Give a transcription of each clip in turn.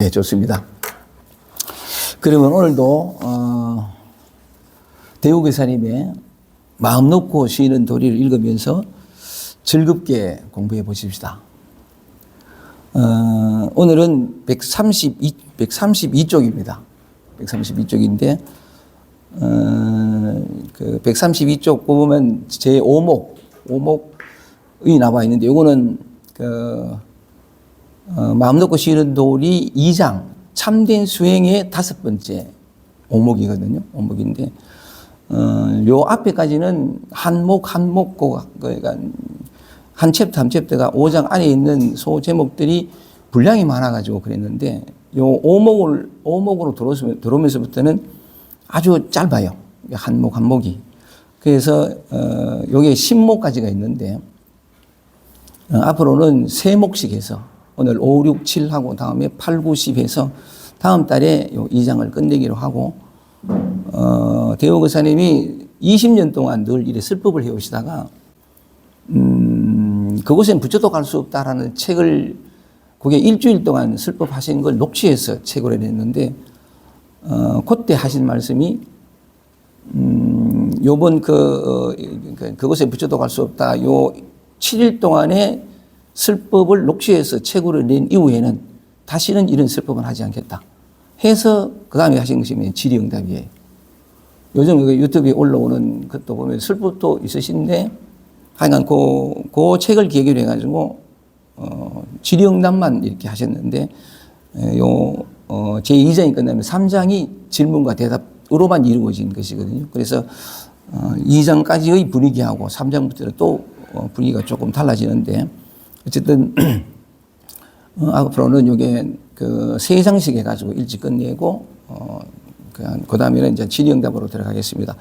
네, 좋습니다. 그러면 오늘도 대우교사님의 마음 놓고 쉬는 도리를 읽으면서 즐겁게 공부해 보십시다. 오늘은 132쪽입니다. 132쪽인데 그 132쪽 보면 제5목이 나와 있는데 요거는 마음 놓고 쉬는 도리 2장 참된 수행의 5번째 오목이거든요. 오목인데 요 앞에까지는 한 목 그러니까 한 챕터가 5장 안에 있는 소 제목들이 분량이 많아가지고 그랬는데 요 오목으로 들어오면서부터는 아주 짧아요. 한 목이. 그래서 요게 10목까지가 있는데 앞으로는 3목씩 해서 오늘 5, 6, 7하고 다음에 8, 9, 10 해서 다음 달에 요 2장을 끝내기로 하고 대우교사님이 20년 동안 늘 이래 설법을 해오시다가 그곳엔 붙여도 갈 수 없다라는 책을 그게 일주일 동안 설법하신 걸 녹취해서 책으로 냈는데 그때 하신 말씀이 요번 그곳에 붙여도 갈 수 없다 요 7일 동안에 설법을 녹취해서 책으로 낸 이후에는 다시는 이런 설법은 하지 않겠다 해서 그 다음에 하신 것이 질의응답이에요. 요즘 유튜브에 올라오는 것도 보면 설법도 있으신데 하여간 그 책을 계기로 해가지고 질의응답만 이렇게 하셨는데 제2장이 끝나면 3장이 질문과 대답으로만 이루어진 것이거든요. 그래서 2장까지의 분위기하고 3장부터는 또 분위기가 조금 달라지는데 어쨌든 앞으로는 이게 그 3장씩 해가지고 일찍 끝내고 그 다음에는 이제 질의응답으로 들어가겠습니다.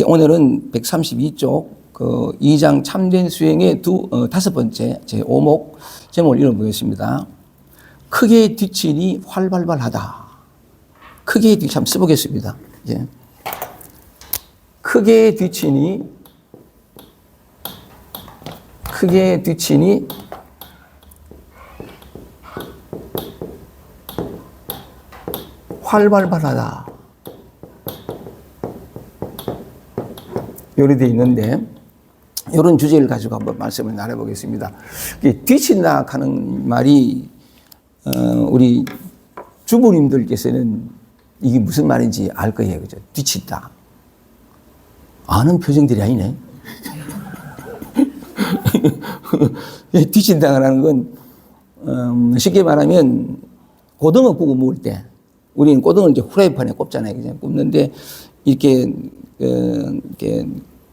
오늘은 132쪽 그 2장 참된 수행의 5번째 제5목 제목을 읽어보겠습니다. 크게 뒤치니 활발발하다. 크게 뒤치 한번 써보겠습니다. 예. 크게 뒤치니 활발발하다. 요리 되어 있는데 이런 주제를 가지고 한번 말씀을 나눠보겠습니다. 뒤친다 하는 말이 우리 주부님들께서는 이게 무슨 말인지 알 거예요. 그죠? 뒤친다. 아는 표정들이 아니네. 뒤친다라는 건 쉽게 말하면 고등어 구워 먹을 때 우리는 고등어를 이제 후라이팬에 굽잖아요. 그냥 굽는데 이렇게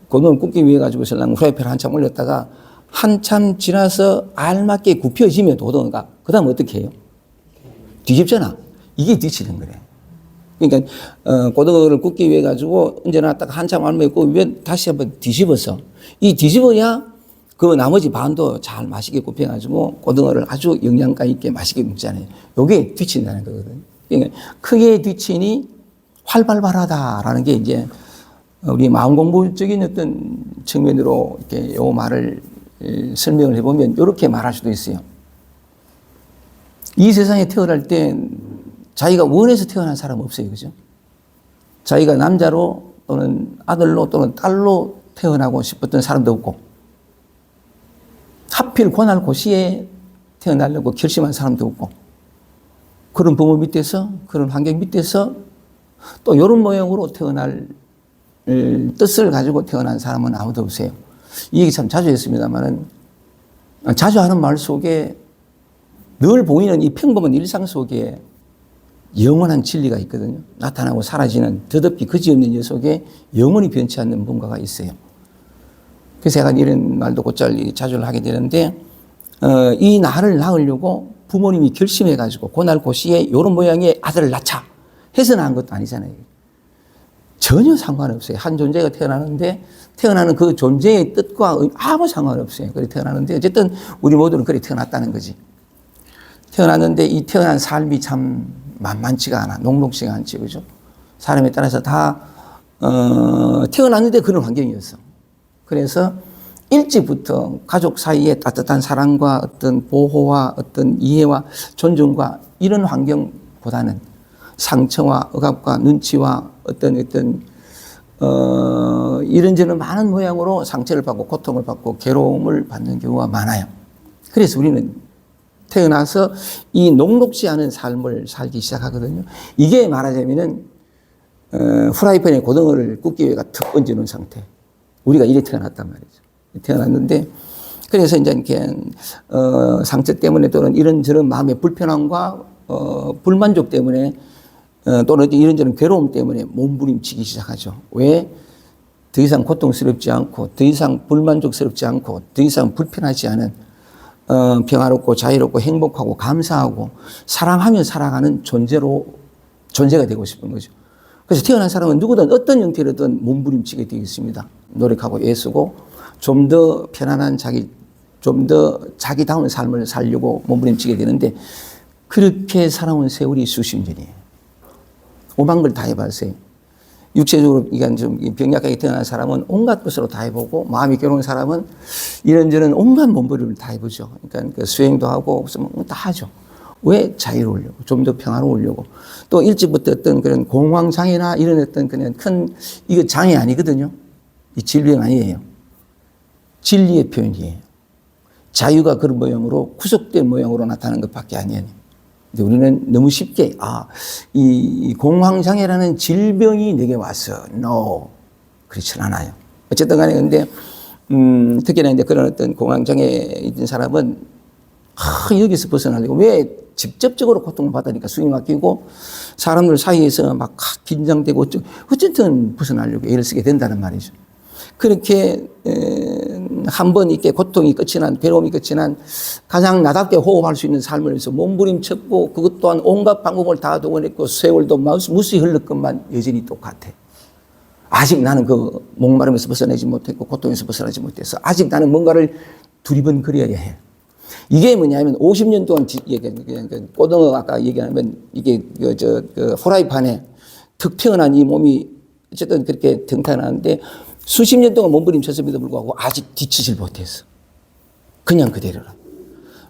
고등어를 굽기 위해 가지고 신랑 후라이팬을 한참 올렸다가 한참 지나서 알맞게 굽혀지면 고등어가 그 다음 어떻게 해요? 뒤집잖아. 이게 뒤치는 거래. 그러니까 고등어를 굽기 위해 가지고 얹어놨다가 한참 알맞게 굽으면 다시 한번 뒤집어서 이 뒤집어야 그 나머지 반도 잘 맛있게 굽혀가지고 고등어를 아주 영양가 있게 맛있게 먹잖아요. 요게 뒤친다는 거거든요. 그러니까 크게 뒤치니 활발발하다라는 게 이제 우리 마음 공부적인 어떤 측면으로 이렇게 요 말을 설명을 해보면 이렇게 말할 수도 있어요. 이 세상에 태어날 때 자기가 원해서 태어난 사람 없어요. 그죠? 자기가 남자로 또는 아들로 또는 딸로 태어나고 싶었던 사람도 없고 하필 고날고시에 태어나려고 결심한 사람도 없고 그런 부모 밑에서 그런 환경 밑에서 또 이런 모양으로 태어날 뜻을 가지고 태어난 사람은 아무도 없어요. 이 얘기 참 자주 했습니다만은 자주 하는 말 속에 늘 보이는 이 평범한 일상 속에 영원한 진리가 있거든요. 나타나고 사라지는 더덥기 그지없는 일 속에 영원히 변치 않는 뭔가가 있어요. 그래서 제가 이런 말도 곧잘 자주 하게 되는데 이 나를 낳으려고 부모님이 결심해가지고 고날고시에 이런 모양의 아들을 낳자 해서 낳은 것도 아니잖아요. 전혀 상관없어요. 한 존재가 태어나는데 태어나는 그 존재의 뜻과 아무 상관없어요. 그래 태어나는데 어쨌든 우리 모두는 그래 태어났다는 거지. 태어났는데 이 태어난 삶이 참 만만치가 않아. 녹록지가 않지. 그죠? 사람에 따라서 다 태어났는데 그런 환경이었어. 그래서 일찍부터 가족 사이에 따뜻한 사랑과 어떤 보호와 어떤 이해와 존중과 이런 환경 보다는 상처와 억압과 눈치와 이런저런 많은 모양으로 상처를 받고 고통을 받고 괴로움을 받는 경우가 많아요. 그래서 우리는 태어나서 이 녹록지 않은 삶을 살기 시작하거든요. 이게 말하자면은 후라이팬에 고등어를 굽기 위해가 턱 얹어놓은 상태. 우리가 이래 태어났단 말이죠. 태어났는데 그래서 이제 이렇게 상처 때문에 또는 이런저런 마음의 불편함과 불만족 때문에 또는 이런저런 괴로움 때문에 몸부림치기 시작하죠. 왜? 더 이상 고통스럽지 않고 더 이상 불만족스럽지 않고 더 이상 불편하지 않은 평화롭고 자유롭고 행복하고 감사하고 사랑하며 살아가는 존재가 되고 싶은 거죠. 그래서 태어난 사람은 누구든 어떤 형태로든 몸부림치게 되어 있습니다. 노력하고 애쓰고 좀 더 편안한 좀 더 자기다운 삶을 살려고 몸부림치게 되는데 그렇게 살아온 세월이 수십 년이에요. 오만 걸 다 해봤어요. 육체적으로 좀 병약하게 태어난 사람은 온갖 것으로 다 해보고 마음이 괴로운 사람은 이런저런 온갖 몸부림을 다 해보죠. 그러니까 그 수행도 하고 다 하죠. 왜? 자유로우려고, 좀 더 평화로우려고. 또 일찍부터 어떤 그런 공황장애나 이런 어떤 그냥 이거 장애 아니거든요. 이 질병 아니에요. 진리의 표현이에요. 자유가 그런 모양으로 구속된 모양으로 나타나는 것밖에 아니에요. 근데 우리는 너무 쉽게, 이 공황장애라는 질병이 내게 왔어. No. 그렇진 않아요. 어쨌든 간에 근데, 특히나 이제 그런 어떤 공황장애 있는 사람은, 여기서 벗어나려고. 왜? 직접적으로 고통을 받으니까 숨이 막히고, 사람들 사이에서 막 긴장되고, 어쨌든 벗어나려고 애를 쓰게 된다는 말이죠. 그렇게, 한번 이렇게 고통이 끝이 난, 괴로움이 끝이 난 가장 나답게 호흡할 수 있는 삶을 위해서 몸부림쳤고 그것 또한 온갖 방법을 다 동원했고 세월도 무수히 흘렀건만 여전히 똑같아. 아직 나는 그 목마름에서 벗어나지 못했고 고통에서 벗어나지 못해서 아직 나는 뭔가를 두리번거려야 해. 이게 뭐냐면 50년 동안 그냥 고등어 아까 얘기하면 이게 후라이팬에 툭 태어난 이 몸이 어쨌든 그렇게 등탄하는데 수십 년 동안 몸부림쳤음에도 불구하고 아직 뒤치질 못했어. 그냥 그대로라.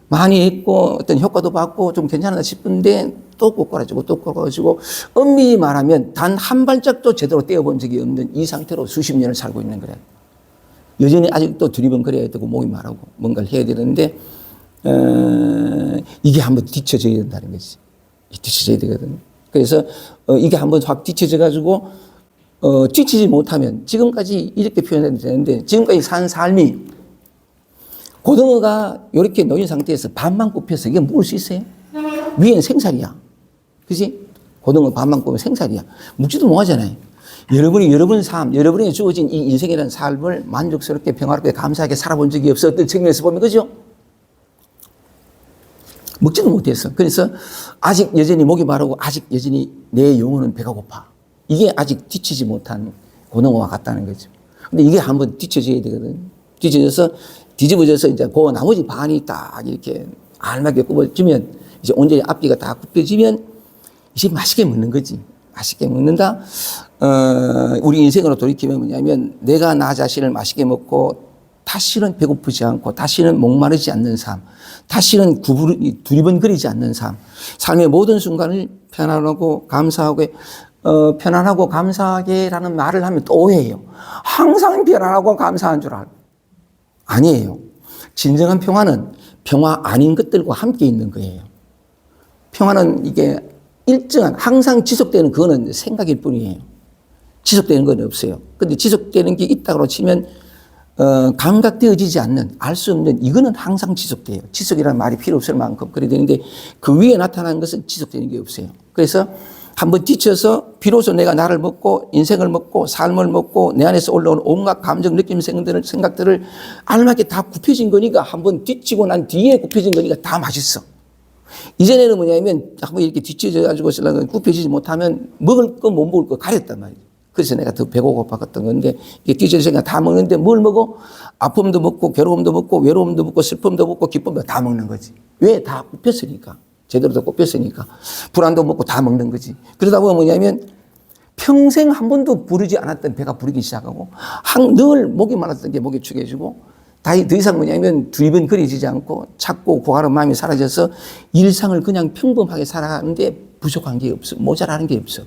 많이 했고 어떤 효과도 받고 좀 괜찮다 싶은데 또 꼬꾸라지고 또 꼬꾸라지고 엄밀히 말하면 단 한 발짝도 제대로 떼어본 적이 없는 이 상태로 수십 년을 살고 있는 거래. 여전히 아직도 두리번거려야 되고 목이 마르고 뭔가를 해야 되는데 이게 한번 뒤쳐져야 된다는 거지. 뒤쳐져야 되거든. 그래서 이게 한번 확 뒤쳐져 가지고 뒤치지 못하면 지금까지 이렇게 표현해도 되는데 지금까지 산 삶이 고등어가 이렇게 놓인 상태에서 반만 굽혀서 이게 먹을 수 있어요? 위에는 생살이야. 그지? 고등어 반만 굽으면 생살이야. 묵지도 못하잖아요. 여러분이 여러분 삶, 여러분이 주어진 이 인생이라는 삶을 만족스럽게 평화롭게 감사하게 살아본 적이 없어. 어떤 측면에서 보면 그죠? 먹지도 못했어. 그래서 아직 여전히 목이 마르고 아직 여전히 내 영혼은 배가 고파. 이게 아직 뒤치지 못한 고등어와 같다는 거죠. 근데 이게 한번 뒤쳐져야 되거든. 뒤쳐져서 뒤집어져서 이제 그 나머지 반이 딱 이렇게 알맞게 굽어지면 이제 온전히 앞뒤가 다 굽혀지면 이제 맛있게 먹는 거지. 맛있게 먹는다. 우리 인생으로 돌이키면 뭐냐면 내가 나 자신을 맛있게 먹고 다시는 배고프지 않고 다시는 목마르지 않는 삶, 다시는 두리번거리지 않는 삶, 삶의 모든 순간을 편안하고 감사하고 편안하고 감사하게라는 말을 하면 또 오해해요. 항상 편안하고 감사한 줄 알고. 아니에요. 진정한 평화는 평화 아닌 것들과 함께 있는 거예요. 평화는 이게 일정한 항상 지속되는 그거는 생각일 뿐이에요. 지속되는 건 없어요. 근데 지속되는 게 있다고 치면 감각되어지지 않는 알 수 없는 이거는 항상 지속돼요. 지속이라는 말이 필요 없을 만큼 그래야 되는데 그 위에 나타나는 것은 지속되는 게 없어요. 그래서 한번 뒤쳐서 비로소 내가 나를 먹고 인생을 먹고 삶을 먹고 내 안에서 올라오는 온갖 감정, 느낌, 생각들을 알맞게 다 굽혀진 거니까 한번 뒤치고 난 뒤에 굽혀진 거니까 다 맛있어. 이전에는 뭐냐면 한번 이렇게 뒤쳐져 가지고 굽혀지지 못하면 먹을 거 못 먹을 거 가렸단 말이에요. 그래서 내가 더 배고 고팠던 건데 이게 뒤쳐져서 다 먹는데 뭘 먹어? 아픔도 먹고 괴로움도 먹고 외로움도 먹고 슬픔도 먹고 기쁨도 다 먹는 거지. 왜? 다 굽혔으니까. 제대로 다 꼽혔으니까. 불안도 먹고 다 먹는 거지. 그러다 보면 뭐냐면 평생 한 번도 부르지 않았던 배가 부르기 시작하고 늘 목이 말랐던 게 목이 축해지고 더 이상 뭐냐면 두리번 그려지지 않고 작고 고가른 마음이 사라져서 일상을 그냥 평범하게 살아가는데 부족한 게 없어. 모자라는 게 없어.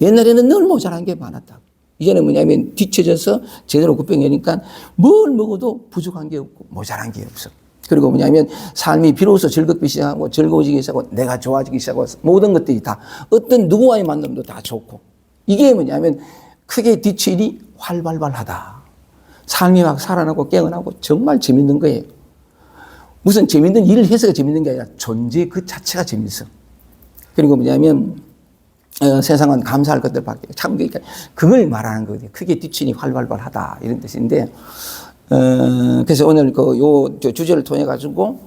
옛날에는 늘 모자란 게 많았다. 이제는 뭐냐면 뒤쳐져서 제대로 굽병이니까 뭘 먹어도 부족한 게 없고 모자란 게 없어. 그리고 뭐냐면 삶이 비로소 즐겁기 시작하고 즐거워지기 시작하고 내가 좋아지기 시작하고 모든 것들이 다 어떤 누구와의 만남도 다 좋고 이게 뭐냐면 크게 뒤치니 활발하다. 삶이 막 살아나고 깨어나고 정말 재밌는 거예요. 무슨 재밌는 일을 해서가 재밌는 게 아니라 존재 그 자체가 재밌어. 그리고 뭐냐면 세상은 감사할 것들밖에 참 그러니까 그걸 말하는 거거든요. 크게 뒤치니 활발하다 이런 뜻인데 그래서 오늘 요 주제를 통해 가지고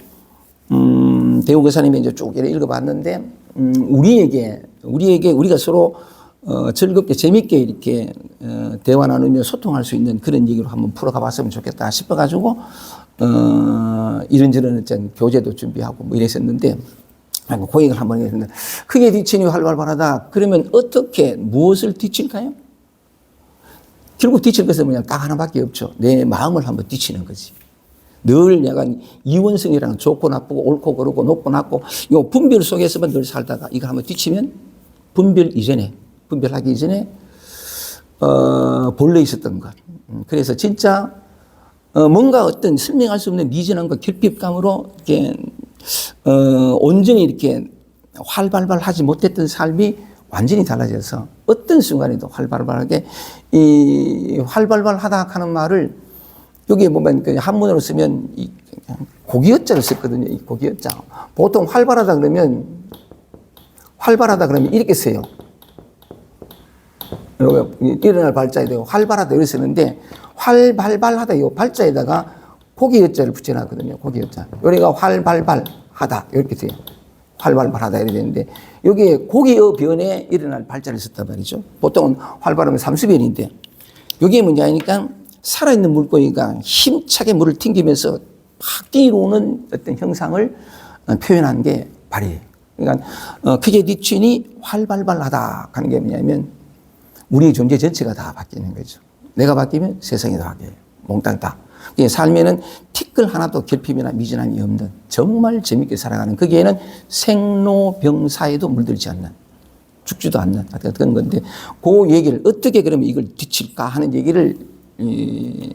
대우 교사님이 이제 쭉 읽어봤는데 우리에게 우리가 서로 즐겁게 재밌게 이렇게 대화 나누며 소통할 수 있는 그런 얘기로 한번 풀어가 봤으면 좋겠다 싶어가지고 이런저런 어떤 교재도 준비하고 뭐 이랬었는데 그 얘기를 한번 했는데 크게 뒤치니 활발하다. 그러면 어떻게 무엇을 뒤칠까요? 결국 뒤칠 것은 뭐냐 딱 하나밖에 없죠. 내 마음을 한번 뒤치는 거지. 늘 약간 이원성이라는 좋고 나쁘고 옳고 그르고 높고 낮고 요 분별 속에서만 늘 살다가 이거 한번 뒤치면 분별하기 이전에 본래 있었던 것. 그래서 진짜 뭔가 어떤 설명할 수 없는 미진함과 결핍감으로 이렇게 온전히 이렇게 활발하지 못했던 삶이 완전히 달라져서 어떤 순간에도 활발하게 이 활발하다 하는 말을 여기에 보면 그 한문으로 쓰면 이 고기어자를 썼거든요. 이 고기어자. 보통 활발하다 그러면 이렇게 써요. 일어날 발자에 대고 활발하다 이렇게 쓰는데 활발하다 이 발자에다가 고기어자를 붙여놨거든요. 고기어자. 여기가 활발하다 이렇게 돼요. 활발하다 이렇게 되는데 여기에 고기어 변에 일어날 발자를 썼단 말이죠. 보통은 활발하면 삼수변인데 여기에 뭐냐니까 살아있는 물고기가 힘차게 물을 튕기면서 막 뛰어오는 어떤 형상을 표현한 게 발이에요. 그러니까 크게 뒤치니 활발하다 하는 게 뭐냐면 우리의 존재 전체가 다 바뀌는 거죠. 내가 바뀌면 세상이 다 바뀌어요. 몽땅 다. 삶에는 티끌 하나도 결핍이나 미진함이 없는 정말 재밌게 살아가는 거기에는 생로병사에도 물들지 않는 죽지도 않는 그런 건데 그 얘기를 어떻게 그러면 이걸 뒤칠까 하는 얘기를 이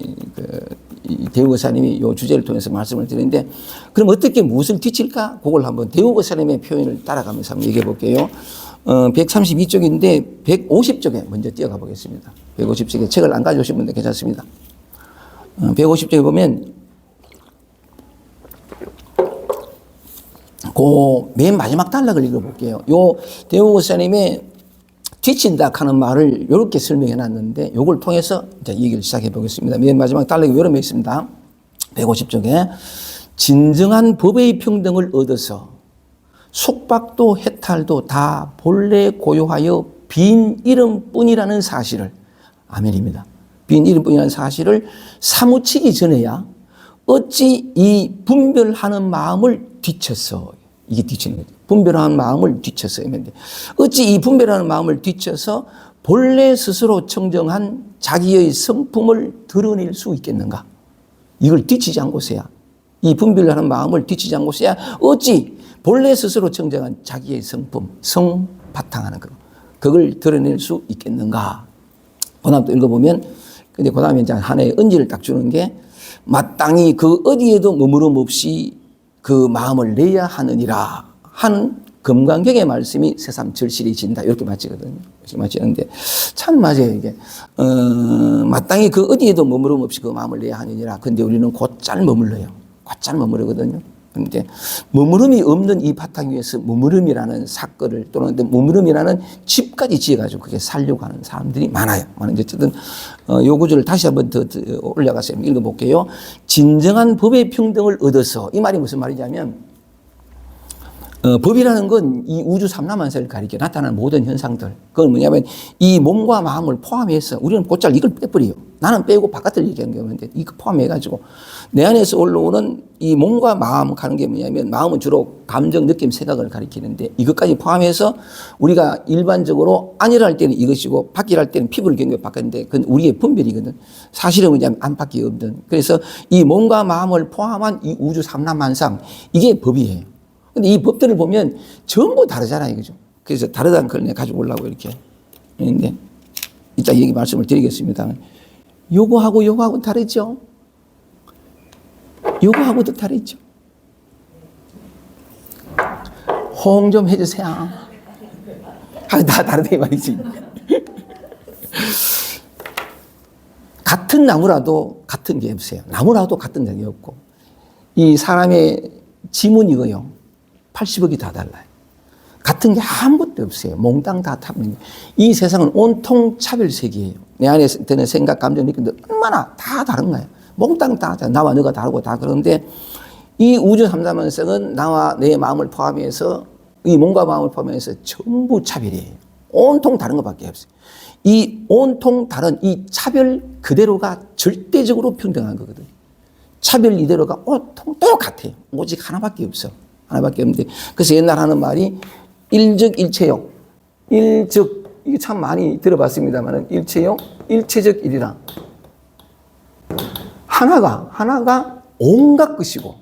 대우 교사님이 이 주제를 통해서 말씀을 드리는데 그럼 어떻게 무엇을 뒤칠까? 그걸 한번 대우 교사님의 표현을 따라가면서 한번 얘기해 볼게요. 132쪽인데 150쪽에 먼저 뛰어가 보겠습니다. 150쪽에 책을 안 가져오신 분들 괜찮습니다. 150쪽에 보면 그 맨 마지막 단락을 읽어볼게요. 요 대우 교사님의 뒤친다 하는 말을 이렇게 설명해 놨는데 이걸 통해서 이제 얘기를 시작해 보겠습니다. 맨 마지막 단락이 이런 게 있습니다. 150쪽에 진정한 법의 평등을 얻어서 속박도 해탈도 다 본래 고요하여 빈 이름뿐이라는 사실을 아멘입니다. 빈 이름뿐이라는 사실을 사무치기 전에야 어찌 이 분별하는 마음을 뒤쳐서 이게 뒤치는 거죠. 분별하는 마음을 뒤쳐서 했는데 어찌 이 분별하는 마음을 뒤쳐서 본래 스스로 청정한 자기의 성품을 드러낼 수 있겠는가? 이걸 뒤치지 않고서야 이 분별하는 마음을 뒤치지 않고서야 어찌 본래 스스로 청정한 자기의 성품, 성 바탕하는 거 그걸 드러낼 수 있겠는가? 그 다음 또 읽어보면 근데 그 다음에 이제 하나의 언지를 딱 주는 게 마땅히 그 어디에도 머무름 없이 그 마음을 내야 하느니라 한 금강경의 말씀이 새삼 절실해진다 이렇게 맞히거든요. 이렇게 맞히는데 참 맞아요 이게 마땅히 그 어디에도 머무름 없이 그 마음을 내야 하느니라. 근데 우리는 곧잘 머물러요. 곧잘 머무르거든요. 그런데 머무름이 없는 이 바탕 위에서 머무름이라는 사건을 또는 머무름이라는 집까지 지어가지고 그게 살려고 하는 사람들이 많아요. 어쨌든 요 구절을 다시 한번 더 올라가서 읽어볼게요. 진정한 법의 평등을 얻어서 이 말이 무슨 말이냐면 법이라는 건 이 우주 삼라만사를 가리켜 나타나는 모든 현상들. 그건 뭐냐면 이 몸과 마음을 포함해서 우리는 곧잘 이걸 빼버려요. 나는 빼고 바깥을 얘기하는 건데 이거 포함해가지고 내 안에서 올라오는 이 몸과 마음 가는 게 뭐냐면 마음은 주로 감정, 느낌, 생각을 가리키는데 이것까지 포함해서 우리가 일반적으로 안일할 할 때는 이것이고 밖이할 때는 피부를 경계 바뀌는데 그건 우리의 분별이거든. 사실은 뭐냐면 안팎이 없는. 그래서 이 몸과 마음을 포함한 이 우주 삼라만상 이게 법이에요. 근데 이 법들을 보면 전부 다르잖아요. 그죠? 그래서 다르다는 걸 내가 가지고 오려고 이렇게 했는데, 이따 얘기 말씀을 드리겠습니다. 요거하고 다르죠? 요거하고도 다르죠? 호응 좀 해주세요. 다 다르다 이 말이지. 같은 나무라도 같은 게 없어요. 나무라도 같은 게 없고. 이 사람의 지문이고요. 80억이 다 달라요. 같은 게 아무것도 없어요. 몽땅 다 타버린 이 세상은 온통 차별 세계예요. 내 안에 드는 생각, 감정, 느낌도 얼마나 다 다른 거예요. 몽땅 다 나와 너가 다르고 다 그런데 이 우주 삼라만성은 나와 내 마음을 포함해서 이 몸과 마음을 포함해서 전부 차별이에요. 온통 다른 것밖에 없어요. 이 온통 다른 이 차별 그대로가 절대적으로 평등한 거거든요. 차별 이대로가 온통 똑같아요. 오직 하나밖에 없어. 하나밖에 없는데 그래서 옛날 하는 말이 일즉 일체yok. 일즉 이게 참 많이 들어봤습니다만 일체yok, 일체적 일이라. 하나가 온갖 것이고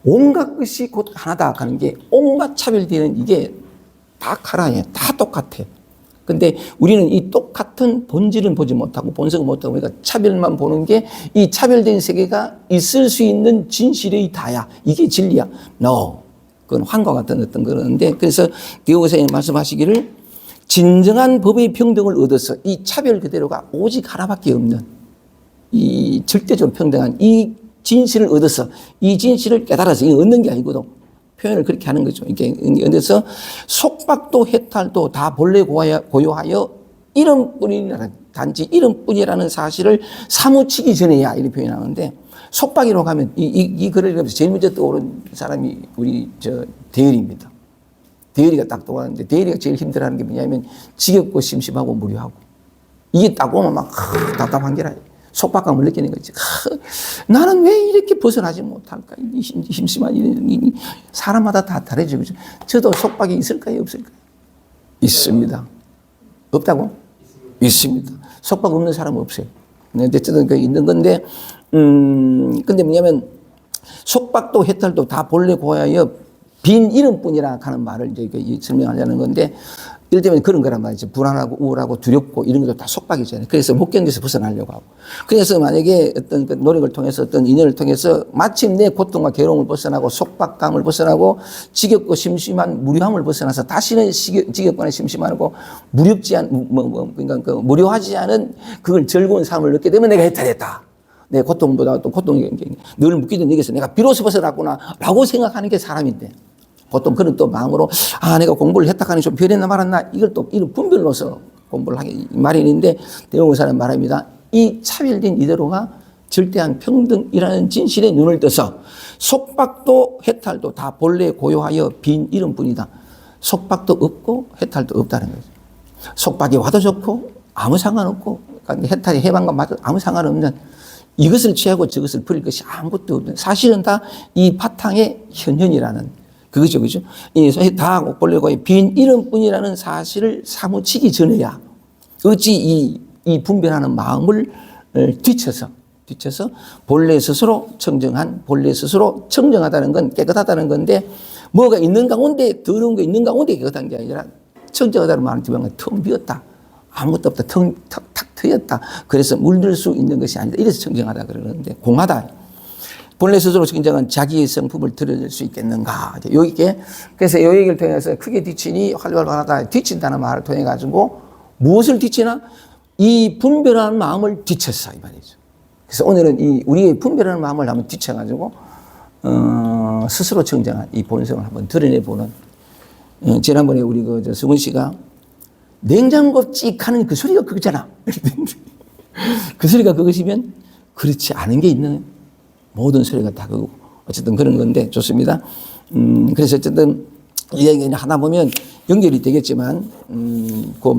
온갖 것이 곧 하나다 하는 게 온갖 차별되는 이게 다 하나예요. 다 똑같아. 근데 우리는 이 똑같은 본질은 보지 못하고 본성을 못하고 우리가 차별만 보는 게 이 차별된 세계가 있을 수 있는 진실의 다야. 이게 진리야. No. 그건 환과 같은 어떤 그런데 그래서 교우선생님 말씀하시기를 진정한 법의 평등을 얻어서 이 차별 그대로가 오직 하나밖에 없는 이 절대적으로 평등한 이 진실을 얻어서 이 진실을 깨달아서 얻는 게 아니거든. 표현을 그렇게 하는 거죠. 이게 그래서 속박도 해탈도 다 본래 고요하여 이름뿐이라는 단지 이름뿐이라는 사실을 사무치기 전에야 이렇게 표현하는데 속박이라고 하면 이 글을 읽으면서 제일 먼저 떠오른 사람이 우리 대열입니다. 대열이가 딱 떠오르는데 대열이가 제일 힘들어하는 게 뭐냐면 지겹고 심심하고 무료하고 이게 딱 오면 막 답답한 게라. 속박감을 느끼는 거지. 나는 왜 이렇게 벗어나지 못할까? 이 심심한 이 사람마다 다 다르죠. 그죠? 저도 속박이 있을까요? 없을까요? 있습니다. 없다고? 있습니다. 속박 없는 사람은 없어요. 어쨌든 그 있는 건데, 근데 뭐냐면 속박도 해탈도 다 본래 고하여 빈 이름뿐이라 하는 말을 이제 설명하려는 건데, 예를 들면 그런 거란 말이죠. 불안하고 우울하고 두렵고 이런 것도 다 속박이잖아요. 그래서 못 견뎌서 벗어나려고 하고. 그래서 만약에 어떤 그 노력을 통해서 어떤 인연을 통해서 마침내 고통과 괴로움을 벗어나고 속박감을 벗어나고 지겹고 심심한 무료함을 벗어나서 다시는 지겹거나 심심하고 무렵지 그러니까 그 무료하지 않은 그걸 즐거운 삶을 얻게 되면 내가 해탈했다. 내 고통보다 또 고통이 늘 묶이던 여기서 내가 비로소 벗어났구나 라고 생각하는 게 사람인데. 보통 그런 또 마음으로 내가 공부를 했다 하니 좀 변했나 말았나 이걸 또 이런 분별로서 공부를 하기 마련인데 대우사는 말합니다. 이 차별된 이대로가 절대한 평등이라는 진실에 눈을 떠서 속박도 해탈도 다 본래 고요하여 빈 이름뿐이다. 속박도 없고 해탈도 없다는 거죠. 속박이 와도 좋고 아무 상관없고 해탈이 해방과 맞아도 아무 상관없는 이것을 취하고 저것을 버릴 것이 아무것도 없는 사실은 다 이 바탕의 현현이라는 그거죠, 그죠? 다 본래고 빈 이름뿐이라는 사실을 사무치기 전에야 어찌 이 분별하는 마음을 뒤쳐서 본래 스스로 청정하다는 건 깨끗하다는 건데 뭐가 있는 가운데 더러운 거 있는 가운데 깨끗한 게 아니라 청정하다는 말은 텅 비었다. 아무것도 없다. 탁 트였다. 그래서 물들 수 있는 것이 아니다. 이래서 청정하다 그러는데 공하다. 본래 스스로 청정한 자기의 성품을 드러낼 수 있겠는가. 그래서 이 얘기를 통해서 크게 뒤치니 활발하다. 뒤친다는 말을 통해 가지고 무엇을 뒤치나? 이 분별하는 마음을 뒤쳤어. 이 말이죠. 그래서 오늘은 우리의 분별하는 마음을 한번 뒤쳐 가지고 스스로 청정한 이 본성을 한번 드러내보는 지난번에 우리 승훈 씨가 냉장고 찍 하는 그 소리가 그거잖아. 그 소리가 그것이면 그렇지 않은 게 있는 모든 소리가 다 그거고 어쨌든 그런 건데 좋습니다. 그래서 어쨌든 이 얘기는 하다 보면 연결이 되겠지만,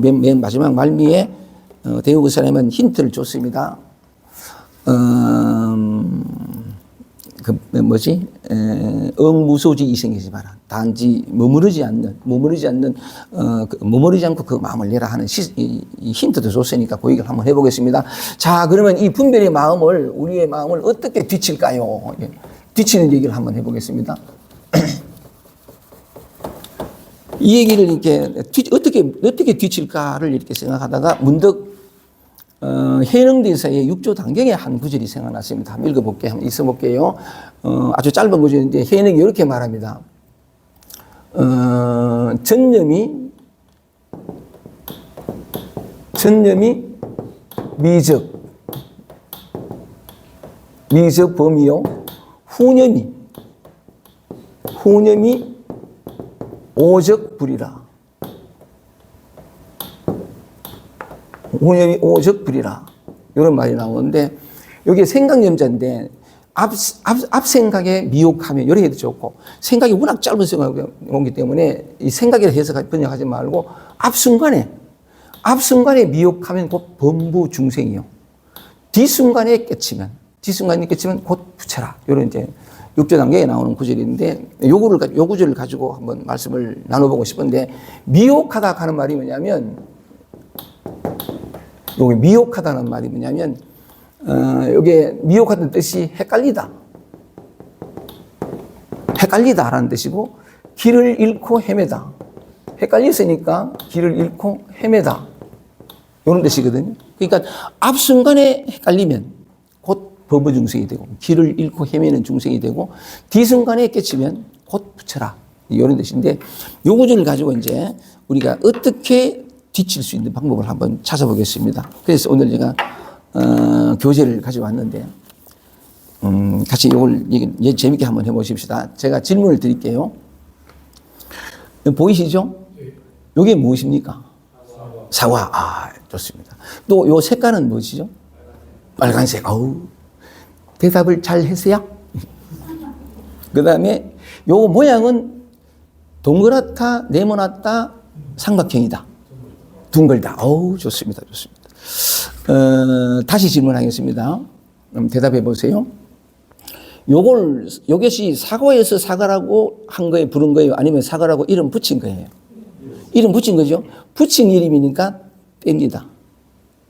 맨 마지막 말미에, 대우그 사람은 힌트를 줬습니다. 억무소지 이생이지 마라. 단지 머무르지 않고 그 마음을 내라 하는 이 힌트도 줬으니까 그 얘기를 한번 해보겠습니다. 자, 그러면 이 분별의 마음을, 우리의 마음을 어떻게 뒤칠까요? 뒤치는 얘기를 한번 해보겠습니다. 이 얘기를 이렇게 어떻게 뒤칠까를 이렇게 생각하다가 문득 해능대사의 6조 단경의 한 구절이 생각났습니다. 한번 읽어볼게요. 한번 있어볼게요. 아주 짧은 구절인데 해능이 이렇게 말합니다. 전념이 미적 범이요. 후념이 오적 불이라. 후념이 오적 불이라. 이런 말이 나오는데, 여기 생각염자인데, 앞 생각에 미혹하면, 이렇게 해도 좋고, 생각이 워낙 짧은 생각이 오기 때문에, 이 생각이라 해서 번역하지 말고, 앞순간에 미혹하면 곧 범부 중생이요. 뒷순간에 깨치면 곧 부처라. 이런 이제, 6조 단계에 나오는 구절인데, 요 구절을 가지고 한번 말씀을 나눠보고 싶은데, 미혹하다 하는 말이 뭐냐면, 여기 미혹하다는 말이 뭐냐면, 여기 미혹하다는 뜻이 헷갈리다라는 뜻이고, 길을 잃고 헤매다. 헷갈렸으니까 길을 잃고 헤매다. 이런 뜻이거든요. 그러니까 앞순간에 헷갈리면 곧 범부 중생이 되고, 길을 잃고 헤매는 중생이 되고, 뒤순간에 깨치면 곧 부처라. 이런 뜻인데, 요 구절을 가지고 이제 우리가 어떻게 뒤칠 수 있는 방법을 한번 찾아보겠습니다. 그래서 오늘 제가 교재를 가져왔는데, 같이 이걸 재밌게 한번 해보십시다. 제가 질문을 드릴게요. 보이시죠? 이게 무엇입니까? 사과. 아, 좋습니다. 또 요 색깔은 무엇이죠? 빨간색. 대답을 잘 했어요? 그 다음에 요 모양은 동그랗다, 네모났다, 삼각형이다. 둥글다. 좋습니다. 다시 질문하겠습니다. 대답해 보세요. 요것이 사과에서 사과라고 한 거에 부른 거예요? 아니면 사과라고 이름 붙인 거예요? 이름 붙인 거죠? 붙인 이름이니까 뗍니다.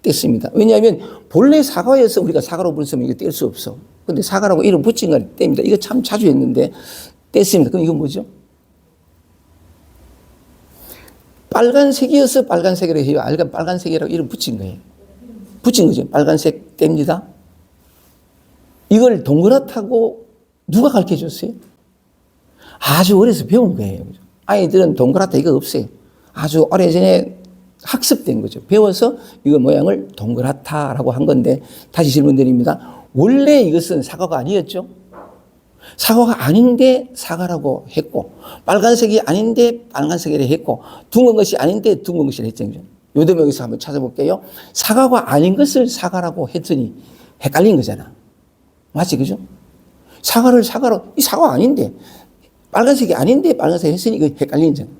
뗐습니다. 왜냐하면 본래 사과에서 우리가 사과로 부르면 이거 뗄 수 없어. 근데 사과라고 이름 붙인 걸 뗍니다. 이거 참 자주 했는데 뗐습니다. 그럼 이건 뭐죠? 빨간색이어서 빨간색이라고 해요. 빨간색이라고 이름 붙인 거예요. 붙인 거죠. 빨간색 뗍니다. 이걸 동그랗다고 누가 가르쳐 줬어요? 아주 어려서 배운 거예요. 아이들은 동그랗다 이거 없어요. 아주 오래전에 학습된 거죠. 배워서 이거 모양을 동그랗다라고 한 건데, 다시 질문 드립니다. 원래 이것은 사과가 아니었죠? 사과가 아닌데 사과라고 했고, 빨간색이 아닌데 빨간색이라 했고, 둥근 것이 아닌데 둥근 것이라 했죠. 요즘 여기서 한번 찾아볼게요. 사과가 아닌 것을 사과라고 했더니 헷갈린 거잖아. 맞지, 그죠? 사과로, 이 사과 아닌데, 빨간색이 아닌데 빨간색 했으니 이거 헷갈린 거잖아.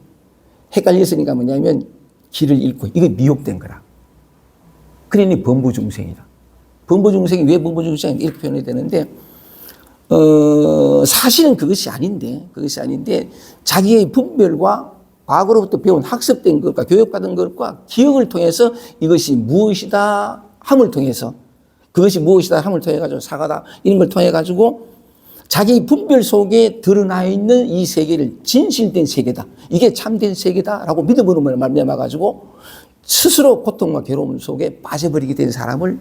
헷갈렸으니까 뭐냐면 길을 잃고, 이거 미혹된 거라. 그러니 범부중생이다. 범부중생이 왜 범부중생이 이렇게 표현이 되는데, 사실은 그것이 아닌데, 자기의 분별과 과거로부터 배운 학습된 것과 교육받은 것과 기억을 통해서 이것이 무엇이다 함을 통해서, 그것이 무엇이다 함을 통해 가지고 사과다 이런 걸 통해 가지고 자기 분별 속에 드러나 있는 이 세계를 진실된 세계다, 이게 참된 세계다라고 믿음으로 말미암아 가지고 스스로 고통과 괴로움 속에 빠져버리게 된 사람을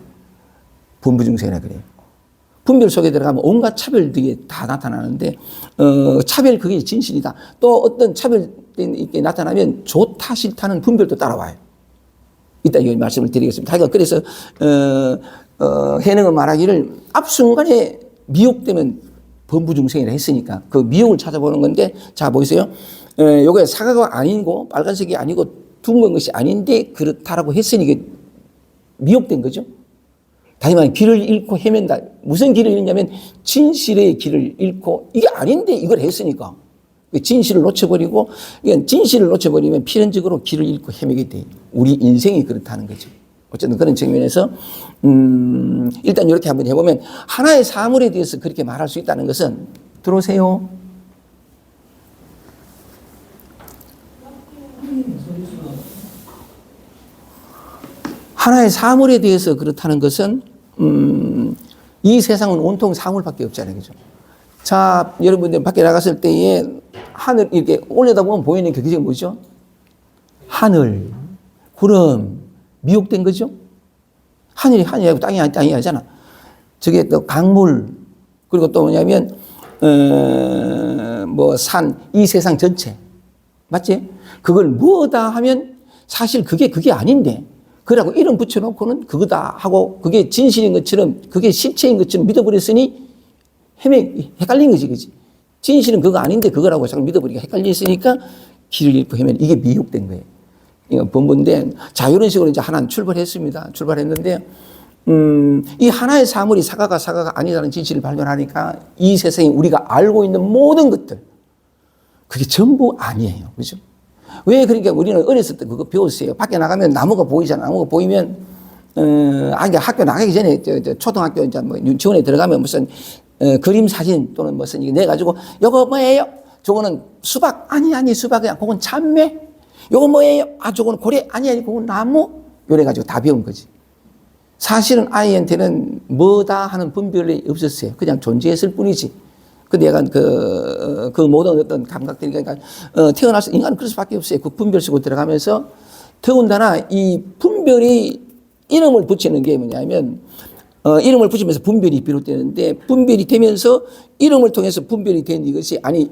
범부중생이라 그래요. 분별 속에 들어가면 온갖 차별들이 다 나타나는데, 차별 그게 진실이다. 또 어떤 차별이 나타나면 좋다 싫다는 분별도 따라와요. 이따 이 말씀을 드리겠습니다. 그래서 해능은 말하기를 앞순간에 미혹되면 범부중생이라 했으니까 그 미혹을 찾아보는 건데, 자 보세요. 요게 사과가 아니고 빨간색이 아니고 둥근 것이 아닌데 그렇다라고 했으니 이게 미혹된 거죠. 다시 말하면 길을 잃고 헤맨다. 무슨 길을 잃냐면 진실의 길을 잃고, 이게 아닌데 이걸 했으니까 진실을 놓쳐버리고, 진실을 놓쳐버리면 필연적으로 길을 잃고 헤매게 돼. 우리 인생이 그렇다는 거죠. 어쨌든 그런 측면에서 일단 이렇게 한번 해보면 하나의 사물에 대해서 그렇게 말할 수 있다는 것은, 들어오세요. 하나의 사물에 대해서 그렇다는 것은 이 세상은 온통 사물밖에 없잖아요. 그죠? 자, 여러분들 밖에 나갔을 때에 하늘 이렇게 올려다보면 보이는 게 그게 뭐죠? 하늘, 구름, 미혹된 거죠? 하늘이 하늘이고 땅이 하잖아. 저게 또 강물, 그리고 또 뭐냐면, 산, 이 세상 전체. 맞지? 그걸 뭐다 하면 사실 그게 아닌데, 그러고 이름 붙여놓고는 그거다 하고 그게 진실인 것처럼, 그게 실체인 것처럼 믿어버렸으니 헷갈린 거지, 그지? 진실은 그거 아닌데 그거라고 자꾸 믿어버리니까 헷갈렸으니까 길을 잃고 헤매는, 이게 미혹된 거예요. 이거 본본데, 자, 이런 식으로 이제 하나는 출발했습니다. 출발했는데, 이 하나의 사물이 사과가 아니라는 진실을 발견하니까 이 세상에 우리가 알고 있는 모든 것들, 그게 전부 아니에요. 그죠? 왜 그러니까 우리는 어렸을 때 그거 배웠어요. 밖에 나가면 나무가 보이잖아. 나무가 보이면, 학교 나가기 전에, 초등학교 이제 뭐 유치원에 들어가면 무슨, 그림 사진 또는 무슨 이게 내가지고, 요거 뭐예요? 저거는 수박. 아니, 수박이야. 그건 참외. 요거 뭐예요? 저거는 고래. 아니, 그건 나무. 요래가지고 다 배운 거지. 사실은 아이한테는 뭐다 하는 분별이 없었어요. 그냥 존재했을 뿐이지. 근데 약간 그 모든 어떤 감각들이, 그러니까, 태어나서 인간은 그럴 수밖에 없어요. 그 분별 속으로 들어가면서 더군다나 이 분별이 이름을 붙이는 게 뭐냐면, 이름을 붙이면서 분별이 비롯되는데, 분별이 되면서 이름을 통해서 분별이 된 이것이, 아니,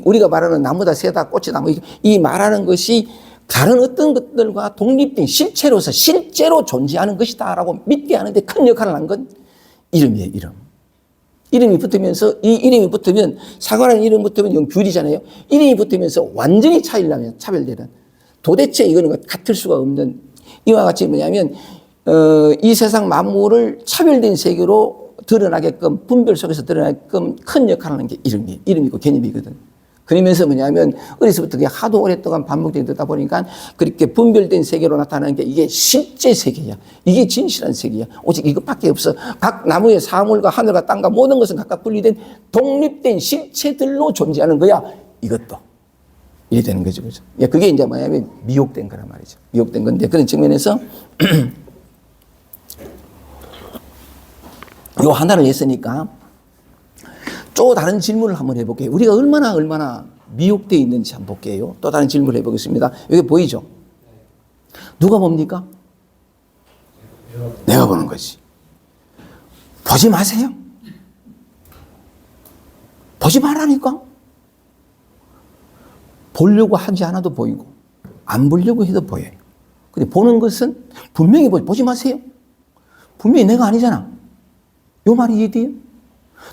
우리가 말하는 나무다, 새다, 꽃이 나무, 이 말하는 것이 다른 어떤 것들과 독립된 실체로서 실제로 존재하는 것이다라고 믿게 하는데 큰 역할을 한 건 이름이에요, 이름. 이름이 붙으면서, 이 이름이 붙으면, 사과라는 이름 붙으면 이건 귤이잖아요. 이름이 붙으면서 완전히 차별되는, 도대체 이거는 같을 수가 없는, 이와 같이 뭐냐면, 이 세상 만물을 차별된 세계로 드러나게끔, 분별 속에서 드러나게끔 큰 역할을 하는 게 이름이에요. 이름이고 개념이거든. 그러면서 뭐냐면, 어려서부터 그냥 하도 오랫동안 반복되다 보니까 그렇게 분별된 세계로 나타나는 게 이게 실제 세계야. 이게 진실한 세계야. 오직 이것밖에 없어. 각 나무의 사물과 하늘과 땅과 모든 것은 각각 분리된 독립된 실체들로 존재하는 거야. 이것도. 이래 되는 거죠. 그죠? 그게 이제 뭐냐면 미혹된 거란 말이죠. 미혹된 건데, 그런 측면에서 요 하나를 했으니까 또 다른 질문을 한번 해볼게요. 우리가 얼마나 미혹되어 있는지 한번 볼게요. 또 다른 질문을 해보겠습니다. 여기 보이죠? 누가 봅니까? 내가 보는 거지. 보지 마세요. 보지 말라니까. 보려고 하지 않아도 보이고, 안 보려고 해도 보여요. 근데 보는 것은 분명히 보지 마세요. 분명히 내가 아니잖아. 요 말이 이해돼요?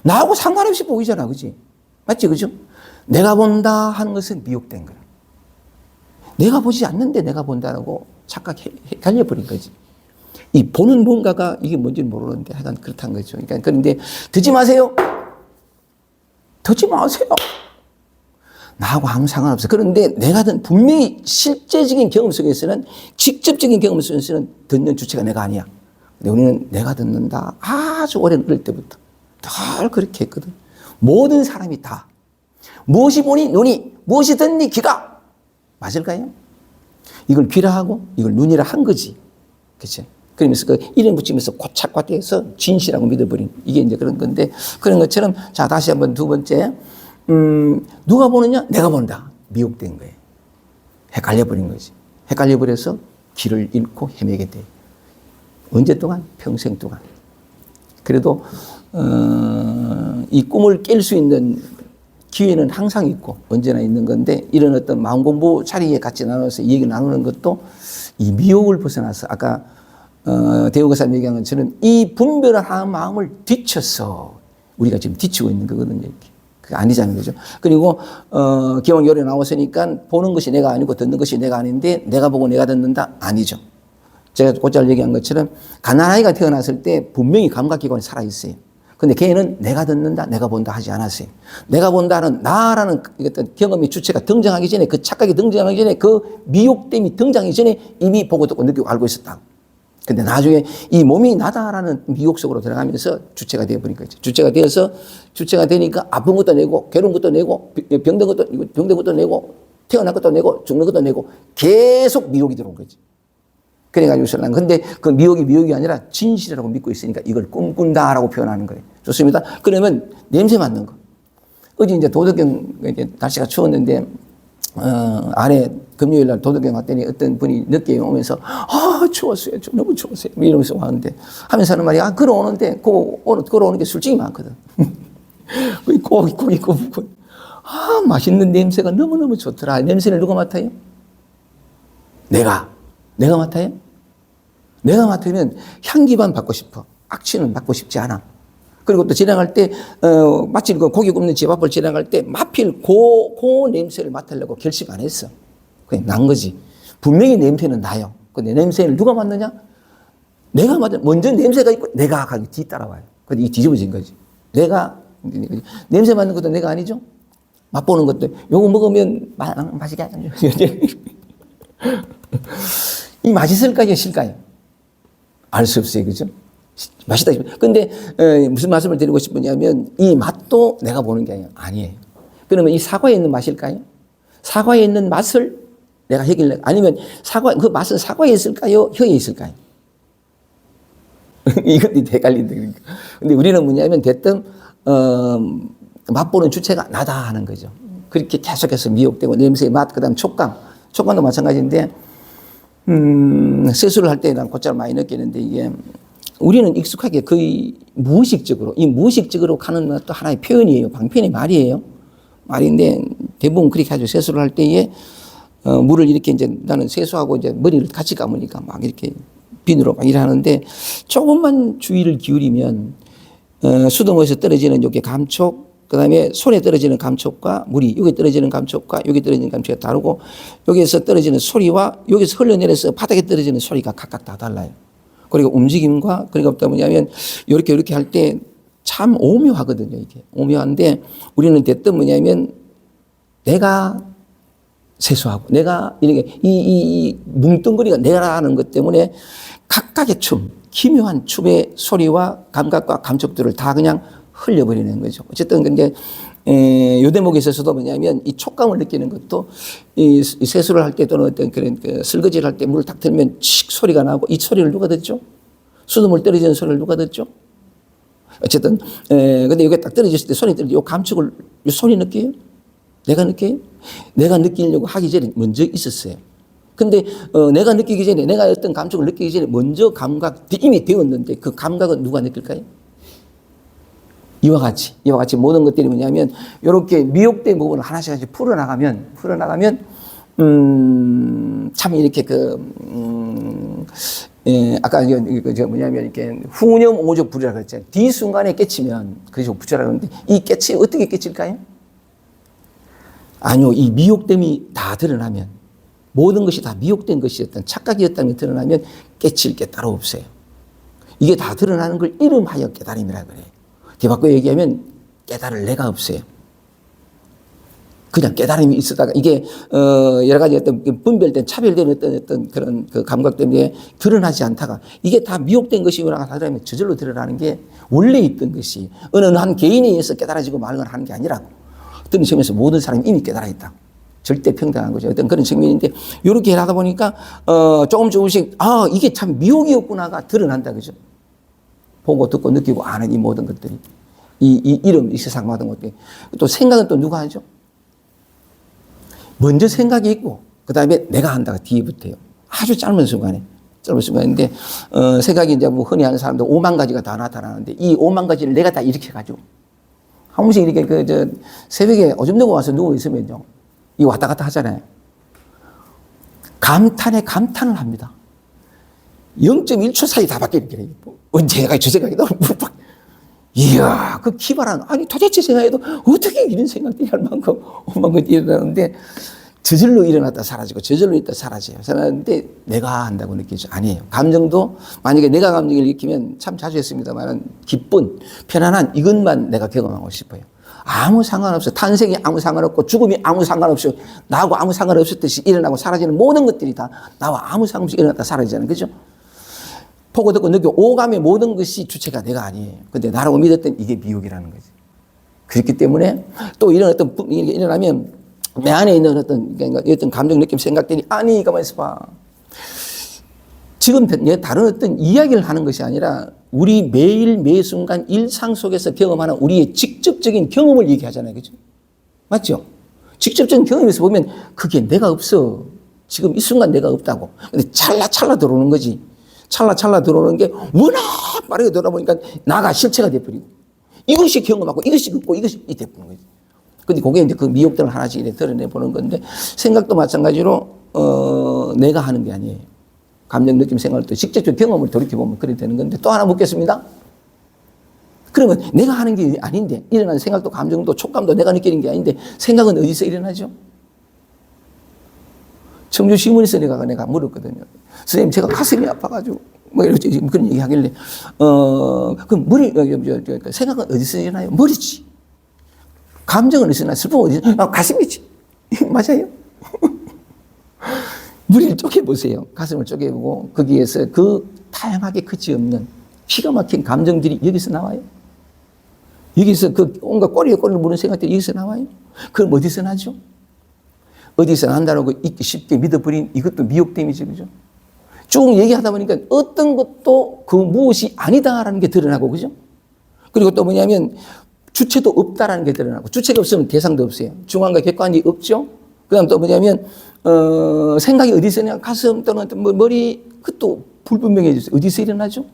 나하고 상관없이 보이잖아. 그지? 맞지? 그죠? 내가 본다 하는 것은 미혹된 거야. 내가 보지 않는데 내가 본다라고 헷갈려버린 거지. 이 보는 뭔가가 이게 뭔지는 모르는데 하여간 그렇다는 거죠. 그러니까 그런데 듣지 마세요. 듣지 마세요. 나하고 아무 상관없어. 그런데 내가 분명히 실제적인 경험 속에서는, 직접적인 경험 속에서는 듣는 주체가 내가 아니야. 근데 우리는 내가 듣는다. 아주 오래 어릴 때부터 늘 그렇게 했거든. 모든 사람이 다. 무엇이 보니 눈이, 무엇이 듣니 귀가. 맞을까요? 이걸 귀라 하고 이걸 눈이라 한 거지. 그치? 그러면서 그 이름 붙이면서 고착화돼서 진실하고 믿어버린, 이게 이제 그런 건데, 그런 것처럼, 자, 다시 한번 두 번째. 누가 보느냐? 내가 본다. 미혹된 거예요. 헷갈려버린 거지. 헷갈려버려서 길을 잃고 헤매게 돼. 언제 동안? 평생 동안. 그래도 이 꿈을 깰 수 있는 기회는 항상 있고 언제나 있는 건데, 이런 어떤 마음 공부 자리에 같이 나눠서 이 얘기를 나누는 것도 이 미혹을 벗어나서, 아까 대우가사님 얘기한 것처럼 이 분별하는 마음을 뒤쳐서 우리가 지금 뒤치고 있는 거거든요. 이렇게. 그게 아니잖아요. 그죠? 그리고 기왕 요래 나왔으니까 보는 것이 내가 아니고 듣는 것이 내가 아닌데, 내가 보고 내가 듣는다? 아니죠. 제가 곧잘 얘기한 것처럼 가난아이가 태어났을 때 분명히 감각기관이 살아있어요. 근데 걔는 내가 듣는다, 내가 본다 하지 않았어요. 내가 본다는 나라는 어떤 경험의 주체가 등장하기 전에, 그 착각이 등장하기 전에, 그 미혹됨이 등장하기 전에 이미 보고 듣고 느끼고 알고 있었다. 근데 나중에 이 몸이 나다라는 미혹 속으로 들어가면서 주체가 되어버린 거죠. 주체가 되어서, 주체가 되니까 아픈 것도 내고, 괴로운 것도 내고, 병든 것도 내고, 태어난 것도 내고, 죽는 것도 내고, 계속 미혹이 들어온 거지. 그래가지고 설랑. 근데 그 미혹이 아니라 진실이라고 믿고 있으니까 이걸 꿈꾼다라고 표현하는 거예요. 좋습니다. 그러면 냄새 맡는 거. 어제 이제 도덕경, 이제 날씨가 추웠는데, 안에 금요일 날 도덕경 왔더니 어떤 분이 늦게 오면서, 추웠어요. 너무 추웠어요. 이러면서 왔는데, 하면서 하는 말이, 걸어오는데, 걸어오는 게 술집이 많거든. 고기 굽고, 맛있는 냄새가 너무너무 좋더라. 냄새를 누가 맡아요? 내가 맡아요? 내가 맡으면 향기만 받고 싶어. 악취는 받고 싶지 않아. 그리고 또 지나갈 때, 마치 그 고기 굽는 집 앞을 지나갈 때, 마필 그 냄새를 맡으려고 결심 안 했어. 그냥 난 거지. 분명히 냄새는 나요. 근데 냄새를 누가 맡느냐? 내가 맡아. 먼저 냄새가 있고, 내가 가기 뒤따라와요. 근데 이게 뒤집어진 거지. 냄새 맡는 것도 내가 아니죠? 맛보는 것도, 요거 먹으면 맛있게 하죠. 이 맛있을까요? 싫을까요? 알 수 없어요. 그죠? 맛있다. 근데, 무슨 말씀을 드리고 싶으냐면, 이 맛도 내가 보는 게 아니에요. 그러면 이 사과에 있는 맛일까요? 사과에 있는 맛을 내가 해결해. 아니면 그 맛은 사과에 있을까요? 혀에 있을까요? 이것도 헷갈린다. 근데 우리는 뭐냐면, 대뜸, 맛보는 주체가 나다 하는 거죠. 그렇게 계속해서 미혹되고, 냄새의 맛, 그 다음 촉감도 마찬가지인데, 세수를 할 때 난 곧잘 많이 느끼는데, 이게 우리는 익숙하게 거의 무의식적으로, 이 무의식적으로 가는 것도 하나의 표현이에요. 방편의 말이에요. 말인데 대부분 그렇게 하죠. 세수를 할 때에 물을 이렇게 이제 나는 세수하고 이제 머리를 같이 감으니까 막 이렇게 비누로 막 일하는데, 조금만 주의를 기울이면 수돗물에서 떨어지는 여기 감촉, 그 다음에 손에 떨어지는 감촉과 물이 여기 떨어지는 감촉과 여기 떨어지는 감촉이 다르고, 여기에서 떨어지는 소리와 여기서 흘러내려서 바닥에 떨어지는 소리가 각각 다 달라요. 그리고 움직임과, 그리고 또 뭐냐면 이렇게 할 때 참 오묘하거든요. 이게 오묘한데, 우리는 대뜸 뭐냐면 내가 세수하고 내가 이렇게 이 뭉뚱그리가 내라는 것 때문에 각각의 기묘한 춤의 소리와 감각과 감촉들을 다 그냥 흘려버리는 거죠. 어쨌든 근데 요 대목에 있어서도 뭐냐면 이 촉감을 느끼는 것도 이 세수를 할 때 또는 어떤 그런 설거지를 할 때 물을 딱 틀면 칙 소리가 나고, 이 소리를 누가 듣죠? 수돗물 떨어지는 소리를 누가 듣죠? 어쨌든 근데 여기 딱 떨어졌을 때 손이 떨어져, 요 감촉을 요 손이 느껴요? 내가 느껴요? 내가 느끼려고 하기 전에 먼저 있었어요. 근데 내가 느끼기 전에, 내가 어떤 감촉을 느끼기 전에 먼저 이미 되었는데, 그 감각은 누가 느낄까요? 이와 같이 모든 것들이 뭐냐면, 이렇게 미혹된 부분을 하나씩 풀어나가면, 참 이렇게 아까 뭐냐면 이렇게 후념 오적 불이라고 그랬잖아요. 뒤순간에 깨치면, 그래서 부처라고 하는데, 이 깨치 어떻게 깨칠까요? 아니요, 이 미혹됨이 다 드러나면, 모든 것이 다 미혹된 것이었던 착각이었다는 게 드러나면 깨칠 게 따로 없어요. 이게 다 드러나는 걸 이름하여 깨달음이라 그래요. 뒤바꿔 얘기하면 깨달을 내가 없어요. 그냥 깨달음이 있었다가 이게 여러 가지 어떤 분별된 차별된 어떤 그런 그 감각 때문에 드러나지 않다가 이게 다 미혹된 것이구나 하더라면 저절로 드러나는 게 원래 있던 것이 어느 한 개인에 의해서 깨달아지고 말을 하는 게 아니라고. 어떤 측면에서 모든 사람이 이미 깨달아 있다. 절대 평등한 거죠. 어떤 그런 측면인데, 이렇게 하다 보니까 조금씩 이게 참 미혹이었구나가 드러난다, 그죠? 보고 듣고 느끼고 아는 이 모든 것들이, 이 이름, 이 세상 모든 것들이. 또 생각은 또 누가 하죠? 먼저 생각이 있고 그 다음에 내가 한다가 뒤에 붙어요. 아주 짧은 순간인데 생각이 이제 뭐 흔히 하는 사람들 5만 가지가 다 나타나는데, 이 5만 가지를 내가 다 이렇게 가지고 한 번씩 이렇게 새벽에 오줌 누고 와서 누워 있으면요, 이 왔다 갔다 하잖아요. 감탄을 합니다. 0.1초 사이 다 바뀌는 게 언제가 저 생각이 너무 이야, 그 기발한, 아니 도대체 생각해도 어떻게 이런 생각들이 할 만큼 일어나는데, 저절로 일어났다 사라지고 저절로 있다 사라져요. 사라지는데 내가 한다고 느끼죠. 아니에요. 감정도 만약에 내가 감정을 일으키면 참 자주 했습니다만 기쁜 편안한 이것만 내가 경험하고 싶어요. 아무 상관없어. 탄생이 아무 상관없고 죽음이 아무 상관없어. 나하고 아무 상관없었듯이 일어나고 사라지는 모든 것들이 다 나와 아무 상관없이 일어났다 사라지잖아요. 그죠? 보고 듣고 느끼고 오감의 모든 것이 주체가 내가 아니에요. 근데 나라고 믿었던 이게 미혹이라는 거지. 그렇기 때문에 또 이런 어떤 일이 일어나면 내 안에 있는 어떤 감정, 느낌, 생각들이 아니 가만히 있어봐. 지금 다른 어떤 이야기를 하는 것이 아니라 우리 매일 매 순간 일상 속에서 경험하는 우리의 직접적인 경험을 얘기하잖아요. 그죠? 맞죠? 직접적인 경험에서 보면 그게 내가 없어. 지금 이 순간 내가 없다고. 근데 찰나 들어오는 거지. 찰나 들어오는 게 워낙 빠르게 돌아보니까 나가 실체가 돼버리고 이것이 경험하고 이것이 없고 이것이 돼버리는 거지. 근데 그게 이제 그 미혹들을 하나씩 이렇게 드러내 보는 건데 생각도 마찬가지로 내가 하는 게 아니에요. 감정, 느낌, 생각을 또 직접적 경험을 돌이켜보면 그렇게 되는 건데 또 하나 묻겠습니다. 그러면 내가 하는 게 아닌데 일어나는 생각도 감정도 촉감도 내가 느끼는 게 아닌데 생각은 어디서 일어나죠? 청주 시문에서 내가 물었거든요. 선생님 제가 가슴이 아파가지고 뭐 이렇게 그런 얘기 하길래 그럼 생각은 어디서 일어나요? 머리지. 감정은 어디서 일어나? 슬픔은 어디서 일어나? 가슴이지. 맞아요. 머리를 쪼개보세요. 가슴을 쪼개보고 거기에서 그 다양하게 그치없는 기가 막힌 감정들이 여기서 나와요. 여기서 그 온갖 꼬리에 꼬리를 무는 생각들이 여기서 나와요. 그럼 어디서 나죠? 어디서 난다라고 쉽게 믿어버린 이것도 미혹됨이죠. 그죠? 쭉 얘기하다 보니까 어떤 것도 그 무엇이 아니다라는 게 드러나고, 그죠? 그리고 또 뭐냐면 주체도 없다라는 게 드러나고, 주체가 없으면 대상도 없어요. 중앙과 객관이 없죠? 그 다음 또 뭐냐면, 생각이 어디서 있냐? 가슴 또는 머리, 그것도 불분명해졌어요. 어디서 일어나죠?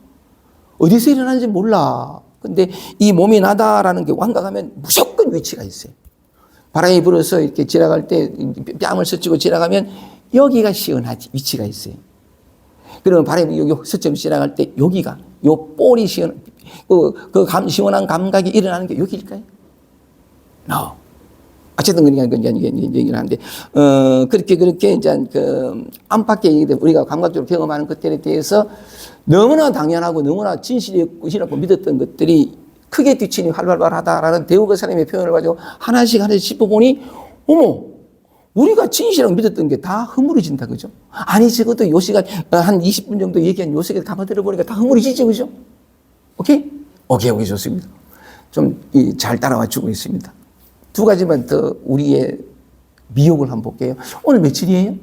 어디서 일어나는지 몰라. 근데 이 몸이 나다라는 게 완각하면 무조건 위치가 있어요. 바람이 불어서 이렇게 지나갈 때 뺨을 스치고 지나가면 여기가 시원하지. 위치가 있어요. 그러면 바람이 여기 스쳐 지나갈 때 여기가, 요 볼이 시원한 감각이 일어나는 게 여기일까요? No. 어쨌든 그러니까 얘기를 하는데, 그렇게 이제 그 안팎의 우리가 감각적으로 경험하는 것들에 대해서 너무나 당연하고 너무나 진실이라고 믿었던 것들이 크게 뒤치니 활발하다라는 대우가 사람의 표현을 가지고 하나씩 짚어보니, 어머, 우리가 진실이라고 믿었던 게 다 허물어진다, 그죠? 아니, 적어도 요 시간, 한 20분 정도 얘기한 요 시간에 가만 들어보니까 다 허물어지죠, 그죠? 오케이, 좋습니다. 좀 잘 따라와 주고 있습니다. 두 가지만 더 우리의 미혹을 한번 볼게요. 오늘 며칠이에요?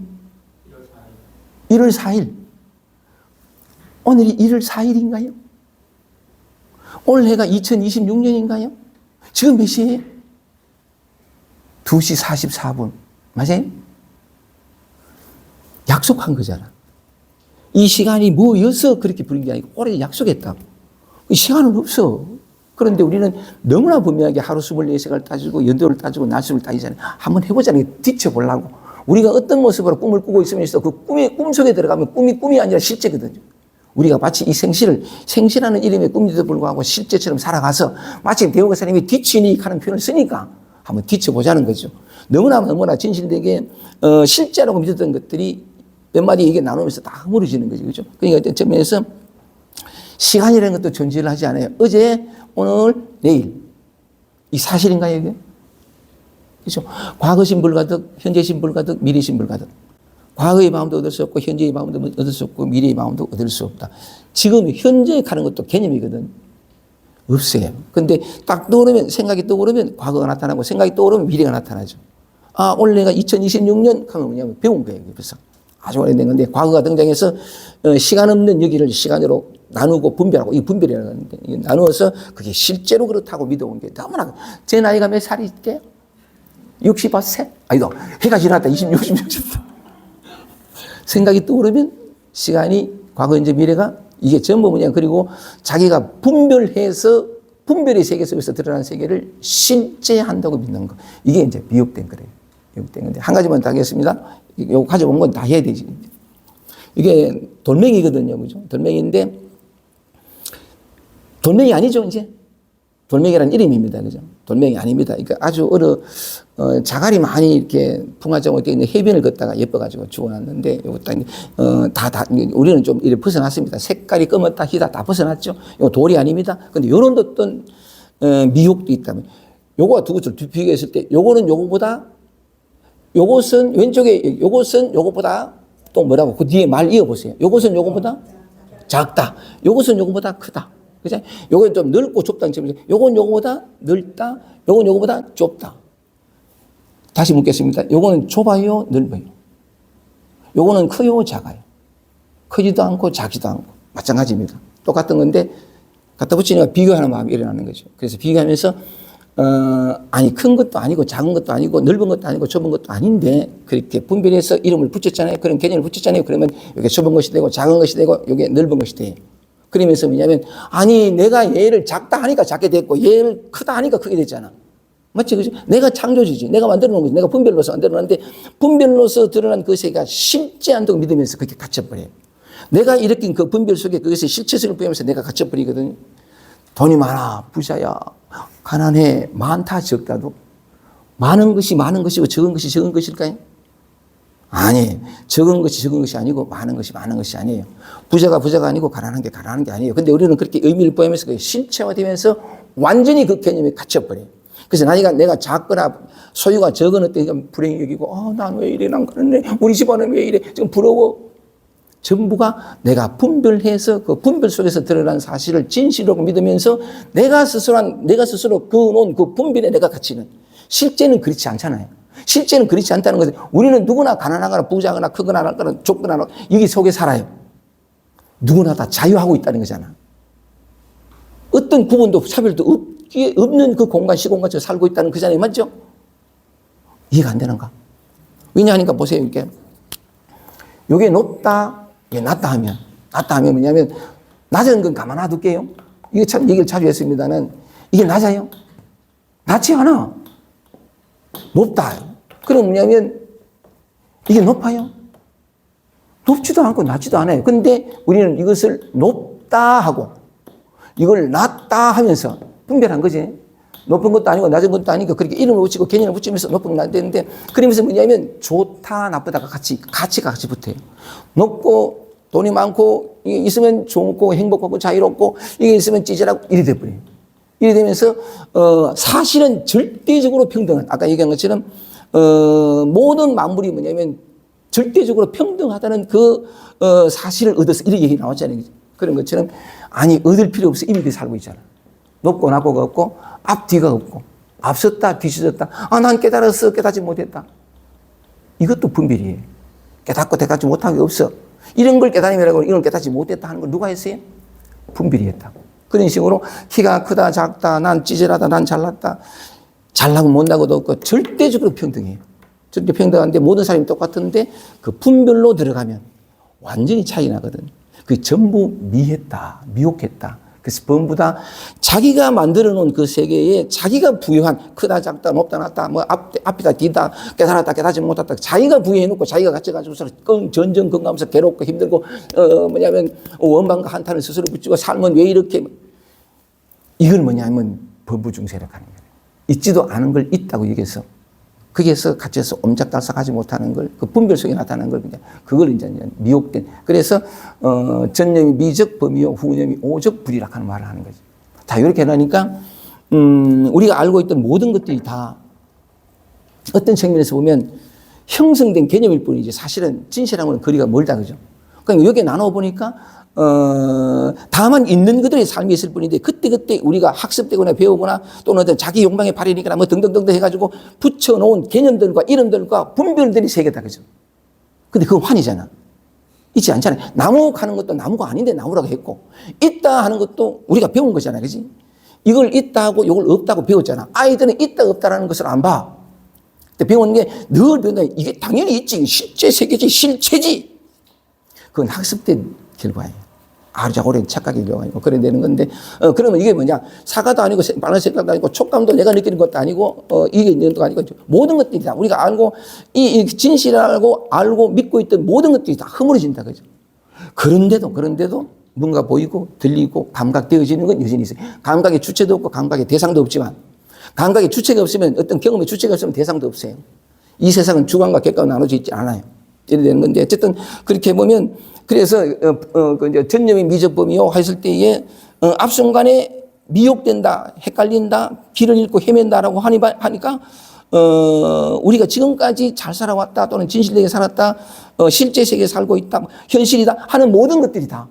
1월 4일. 오늘이 1월 4일인가요? 오늘 해가 2026년인가요? 지금 몇 시예요? 2시 44분. 맞아요? 약속한 거잖아. 이 시간이 뭐여서 그렇게 부른 게 아니고 오래 약속했다고. 이 시간은 없어. 그런데 우리는 너무나 분명하게 하루 24시간을 따지고 연도를 따지고 날수를 따지잖아요. 한번 해보자는 게 뒤쳐보려고. 우리가 어떤 모습으로 꿈을 꾸고 있으면서 그 꿈 속에 들어가면 꿈이 아니라 실제거든요. 우리가 마치 이 생시라는 이름의 꿈에도 불구하고 실제처럼 살아가서 마치 대우가 사람이 뒤치니 하는 표현을 쓰니까 한번 뒤쳐보자는 거죠. 너무나 진실되게 실제라고 믿었던 것들이 몇 마디 얘기 나누면서 다 허물어지는 거죠. 그죠? 그러니까 어떤 점에서 시간이라는 것도 존재를 하지 않아요. 어제, 오늘, 내일. 이 사실인가요, 이게? 그죠? 과거신 불가득, 현재신 불가득, 미래신 불가득. 과거의 마음도 얻을 수 없고, 현재의 마음도 얻을 수 없고, 미래의 마음도 얻을 수 없다. 지금 현재에 가는 것도 개념이거든. 없어요. 근데 딱 떠오르면, 생각이 떠오르면 과거가 나타나고, 생각이 떠오르면 미래가 나타나죠. 아, 오늘 내가 2026년 하면 뭐냐면 배운 거예요, 벌써. 아주 오래된 건데, 과거가 등장해서 시간 없는 여기를 시간으로 나누고 분별하고, 이 분별이라는 건데, 나누어서 그게 실제로 그렇다고 믿어온 게 너무나, 제 나이가 몇 살일게요? 65세? 아니다. 해가 지났다. 66세. 생각이 떠오르면 시간이, 과거, 현재, 미래가 이게 전부 뭐냐. 그리고 자기가 분별해서 분별의 세계 속에서 드러난 세계를 실제한다고 믿는 거. 이게 이제 미혹된 거래요. 미혹된 건데. 한 가지만 더 하겠습니다. 이거 가져온 건 다 해야 되지. 이게 돌멩이거든요. 그죠? 돌멩이인데, 돌멩이 아니죠, 이제? 돌멩이라는 이름입니다. 그죠? 돌멩이 아닙니다. 그러니까 아주 자갈이 많이 이렇게 풍화적으로 되어 있는 해변을 걷다가 예뻐가지고 주워놨는데, 요것도, 우리는 좀 이렇게 벗어났습니다. 색깔이 검었다, 희다 다 벗어났죠. 이거 돌이 아닙니다. 근데 요런 어떤, 미혹도 있다면, 요거와 두 것을 비교했을 때, 요거는 요거보다, 요것은 왼쪽에, 요것은 요거보다 또 뭐라고, 그 뒤에 말 이어보세요. 요것은 요거보다 작다. 요것은 요거보다 크다. 그죠? 요건 좀 넓고 좁다는 점이죠. 요건 요거보다 넓다. 요건 요거보다 좁다. 다시 묻겠습니다. 요거는 좁아요, 넓어요? 요거는 커요, 작아요? 크지도 않고 작지도 않고. 마찬가지입니다. 똑같은 건데, 갖다 붙이니까 비교하는 마음이 일어나는 거죠. 그래서 비교하면서, 아니, 큰 것도 아니고, 작은 것도 아니고, 넓은 것도 아니고, 좁은 것도 아닌데, 그렇게 분별해서 이름을 붙였잖아요. 그런 개념을 붙였잖아요. 그러면 이게 좁은 것이 되고, 작은 것이 되고, 이게 넓은 것이 돼요. 그러면서 뭐냐면, 아니, 내가 얘를 작다 하니까 작게 됐고, 얘를 크다 하니까 크게 됐잖아. 맞지? 그죠? 내가 창조주지. 내가 만들어 놓은 거지. 내가 분별로서 만들어 놨는데, 분별로서 드러난 그 세계가 실제 않다고 믿으면서 그렇게 갇혀버려요. 내가 일으킨 그 분별 속에 그것의 실체성을 보이면서 내가 갇혀버리거든요. 돈이 많아, 부자야, 가난해, 많다, 적다도. 많은 것이 많은 것이고, 적은 것이 적은 것일까요? 아니, 적은 것이 적은 것이 아니고 많은 것이 많은 것이 아니에요. 부자가 부자가 아니고 가난한 게 가난한 게 아니에요. 근데 우리는 그렇게 의미를 보이면서 그게 실체화되면서 완전히 그 개념에 갇혀버려요. 그래서 내가 작거나 소유가 적은 어떤 불행히 여기고, 난 왜 이래, 난 그러네, 우리 집안은 왜 이래, 지금 부러워. 전부가 내가 분별해서 그 분별 속에서 드러난 사실을 진실이라고 믿으면서 내가 스스로 그어놓은 그 분별에 내가 갇히는. 실제는 그렇지 않잖아요. 실제는 그렇지 않다는 것은 우리는 누구나 가난하거나 부자거나 크거나 낮거나 좁거나 여기 속에 살아요. 누구나 다 자유하고 있다는 거잖아. 어떤 구분도 차별도 없는 그 공간, 시공간 속에 살고 있다는 거잖아요. 맞죠? 이해가 안 되는가? 왜냐하니까 보세요. 이렇게. 요게 높다, 이게 낮다 하면 뭐냐면, 낮은 건 가만 놔둘게요. 이게 참 얘기를 자주 했습니다는, 이게 낮아요? 낮지 않아. 높다. 그럼 뭐냐면, 이게 높아요? 높지도 않고 낮지도 않아요. 근데 우리는 이것을 높다 하고, 이걸 낮다 하면서 분별한 거지. 높은 것도 아니고 낮은 것도 아니고 그렇게 이름을 붙이고 개념을 붙이면서 높은 건 안 되는데, 그러면서 뭐냐면 좋다 나쁘다가 같이 붙어요. 높고 돈이 많고 이게 있으면 좋고 행복하고 자유롭고 이게 있으면 찌질하고 이래 돼버려요. 이래 되면서 사실은 절대적으로 평등한, 아까 얘기한 것처럼 모든 만물이 뭐냐면 절대적으로 평등하다는 그 사실을 얻어서 이렇게 얘기 나왔잖아요. 그런 것처럼 아니 얻을 필요 없어. 이미 그 살고 있잖아. 높고 낮고가 없고 앞뒤가 없고 앞섰다 뒤늦었다. 난 깨달았어. 깨닫지 못했다. 이것도 분별이에요. 깨닫고 깨닫지 못한 게 없어. 이런 걸 깨달음이라고 이런 걸 깨닫지 못했다 하는 걸 누가 했어요? 분별이 했다고. 그런 식으로 키가 크다 작다 난 찌질하다 난 잘났다 잘나고 못나고도 없고 절대적으로 평등해요. 절대 평등한데 모든 사람이 똑같은데 그 분별로 들어가면 완전히 차이 나거든. 그 전부 미했다 미혹했다. 그래서 전부 다 자기가 만들어 놓은 그 세계에 자기가 부여한 크다 작다 높다 낮다 뭐 앞이다 뒤다 깨달았다 깨닫지 못했다 자기가 부여해 놓고 자기가 갇혀가지고서 전전긍긍하면서 괴롭고 힘들고 뭐냐면 원망과 한탄을 스스로 붙이고 삶은 왜 이렇게 이걸 뭐냐면 범부중세라고 하는 거예요. 있지도 않은 걸 있다고 얘기해서 거기에서 갇혀서 옴짝달싹하지 못하는 걸 그 분별 속에 나타나는 걸 그냥 그걸 이제 미혹된 그래서 전념이 미적 범이요 후념이 오적 불이라 하는 말을 하는 거죠. 자 이렇게 하니까 우리가 알고 있던 모든 것들이 다 어떤 측면에서 보면 형성된 개념일 뿐이지 사실은 진실함과는 거리가 멀다 그죠. 그러니까 여기에 나눠 보니까 다만 있는 그들의 삶이 있을 뿐인데 그때그때 우리가 학습되거나 배우거나 또는 어떤 자기 욕망의 발현이거나 뭐 등등등등 해가지고 붙여놓은 개념들과 이름들과 분별들이 세계다 그죠. 근데 그건 환이잖아. 있지 않잖아요. 나무 하는 것도 나무가 아닌데 나무라고 했고 있다 하는 것도 우리가 배운 거잖아 그지. 이걸 있다 하고 이걸 없다고 배웠잖아. 아이들은 있다 없다라는 것을 안 봐. 근데 배우는 게 늘 배운다. 이게 당연히 있지. 실제 세계지 실체지. 그건 학습된 결과예요. 아주 오랜 착각이 일어나고 그래 되는 건데 그러면 이게 뭐냐 사과도 아니고 바나나 색깔도 아니고 촉감도 내가 느끼는 것도 아니고 이게 있는 것도 아니고 모든 것들이 다 우리가 알고 이 진실하고 알고 믿고 있던 모든 것들이 다 허물어진다 그죠. 그런데도 뭔가 보이고 들리고 감각되어지는 건 여전히 있어요. 감각의 주체도 없고 감각의 대상도 없지만 감각의 주체가 없으면 어떤 경험의 주체가 없으면 대상도 없어요. 이 세상은 주관과 객관으로 나눠져 있지 않아요. 이래 되는 건데 어쨌든 그렇게 보면 그래서 전념이 미적범이요 했을 때에 앞순간에 미혹된다, 헷갈린다, 길을 잃고 헤맨다라고 하니까 우리가 지금까지 잘 살아왔다 또는 진실되게 살았다, 실제 세계에 살고 있다, 현실이다 하는 모든 것들이 다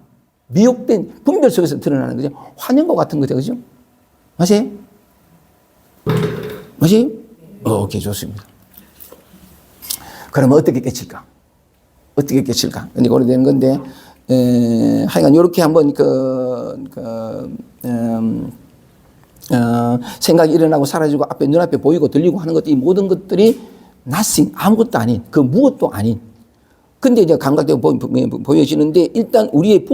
미혹된 분별 속에서 드러나는 거죠. 환영과 같은 거죠. 그죠? 맞아요? 맞아요? 오케이, 좋습니다. 그러면 어떻게 깨칠까? 어떻게 깨칠까? 그러니까 오래되는 건데, 하여간 이렇게 한번 생각이 일어나고 사라지고 앞에 눈앞에 보이고 들리고 하는 것들이 모든 것들이 nothing, 아무것도 아닌, 그 무엇도 아닌. 근데 이제 감각되고 보여지는데 일단 우리의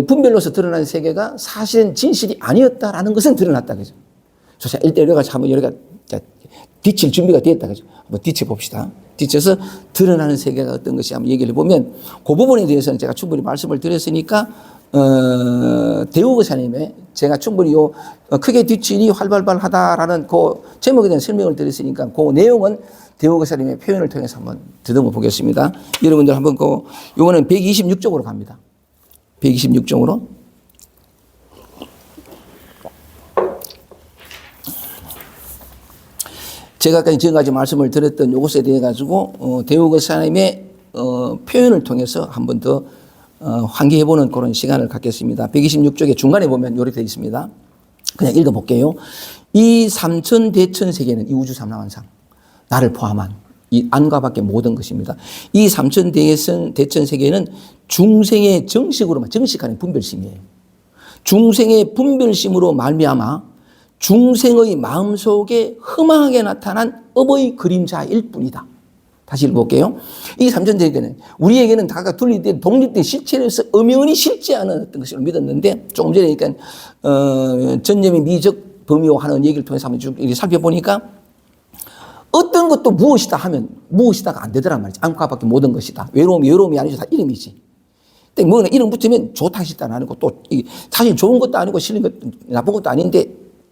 분별로서 드러난 세계가 사실은 진실이 아니었다라는 것은 드러났다. 그죠? 자, 일단 여기가 한번 여기가 뒤칠 준비가 되었다. 그죠? 한번 뒤쳐봅시다. 뒤쳐서 드러나는 세계가 어떤 것이 한번 얘기를 해보면 그 부분에 대해서는 제가 충분히 말씀을 드렸으니까 대우거사님의 제가 충분히 크게 뒤칠이 활발하다라는 그 제목에 대한 설명을 드렸으니까 그 내용은 대우거사님의 표현을 통해서 한번 더듬어 보겠습니다. 여러분들 한번 요거는 126쪽으로 갑니다. 126쪽으로. 제가 지금까지 말씀을 드렸던 요것에 대해 가지고 대우거사님의 표현을 통해서 한번 더 환기해보는 그런 시간을 갖겠습니다. 126쪽의 중간에 보면 이렇게 되어 있습니다. 그냥 읽어볼게요. 이 삼천대천 세계는 이 우주 삼라만상 나를 포함한 이 안과 밖의 모든 것입니다. 이 삼천대천 세계는 중생의 정식으로만 정식하는 분별심이에요. 중생의 분별심으로 말미암아 중생의 마음속에 흠하게 나타난 업의 그림자일 뿐이다. 다시 읽어볼게요. 이 삼천대계는 우리에게는 각각 독립된 실체로서 엄연히 실제 않은 어떤 것을 믿었는데 조금 전에 그러니까 전념의 미적 범위호 하는 얘기를 통해서 한번 쭉 살펴보니까 어떤 것도 무엇이다 하면 무엇이다가 안 되더란 말이지. 안과 밖에 모든 것이다. 외로움이 아니죠. 다 이름이지. 근데 뭐는 이름 붙으면 좋다 싫다는 아니고 또 사실 좋은 것도 아니고 싫은 것 나쁜 것도 아닌데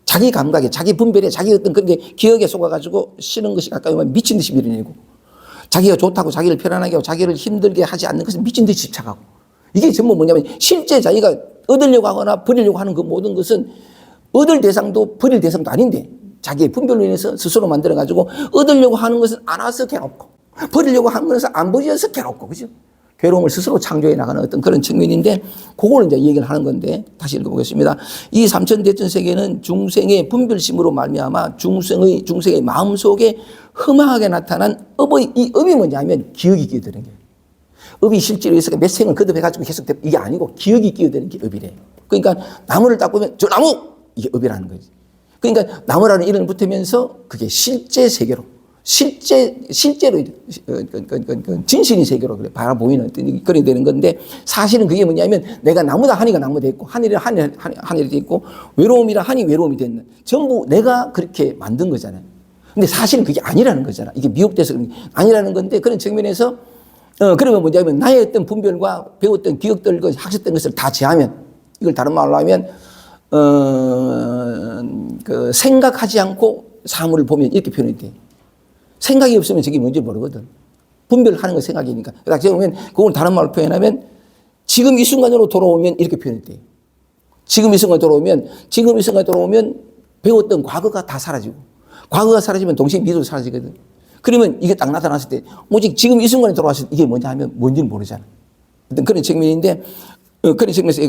자기 감각에 자기 분별에 자기 어떤 그런 기억에 속아가지고 싫은 것이 가까이 오면 미친 듯이 밀어내고 자기가 좋다고 자기를 편안하게 하고 자기를 힘들게 하지 않는 것은 미친 듯이 집착하고 이게 전부 뭐냐면 실제 자기가 얻으려고 하거나 버리려고 하는 그 모든 것은 얻을 대상도 버릴 대상도 아닌데 자기의 분별로 인해서 스스로 만들어가지고 얻으려고 하는 것은 안 와서 괴롭고 버리려고 하는 것은 안 버려서 괴롭고 그죠? 괴로움을 스스로 창조해 나가는 어떤 그런 측면인데 그걸 이제 얘기를 하는 건데 다시 읽어보겠습니다. 이 삼천대천 세계는 중생의 분별심으로 말미암아 중생의 마음속에 흠하게 나타난 이 업이 뭐냐면 기억이 끼어드는 거예요. 업이 실제로 있어서 몇 생을 거듭해가지고 계속 이게 아니고 기억이 끼어드는 게 업이래요. 그러니까 나무를 딱 보면 저 나무! 이게 업이라는 거지. 그러니까 나무라는 이름을 붙으면서 그게 실제 세계로 실제로 진실의 세계로 바라보이는 그런 되는 건데 사실은 그게 뭐냐면 내가 나무다 하니까 나무 됐고 하늘이라 하늘이 됐고 외로움이라 하니 외로움이 됐는 전부 내가 그렇게 만든 거잖아요. 근데 사실은 그게 아니라는 거잖아. 이게 미혹돼서 아니라는 건데 그런 측면에서 그러면 뭐냐면 나의 어떤 분별과 배웠던 기억들, 학습된 것을 다 제하면 이걸 다른 말로 하면 생각하지 않고 사물을 보면 이렇게 표현이 돼. 생각이 없으면 저게 뭔지 모르거든. 분별하는 건 생각이니까. 그러면 그걸 다른 말로 표현하면 지금 이 순간으로 돌아오면 이렇게 표현이 돼. 지금 이 순간 돌아오면 배웠던 과거가 다 사라지고 과거가 사라지면 동시에 미래도 사라지거든. 그러면 이게 딱 나타났을 때 오직 지금 이 순간에 돌아왔을 때 이게 뭐냐 하면 뭔지는 모르잖아. 어떤 그런 측면인데 그런 측면에서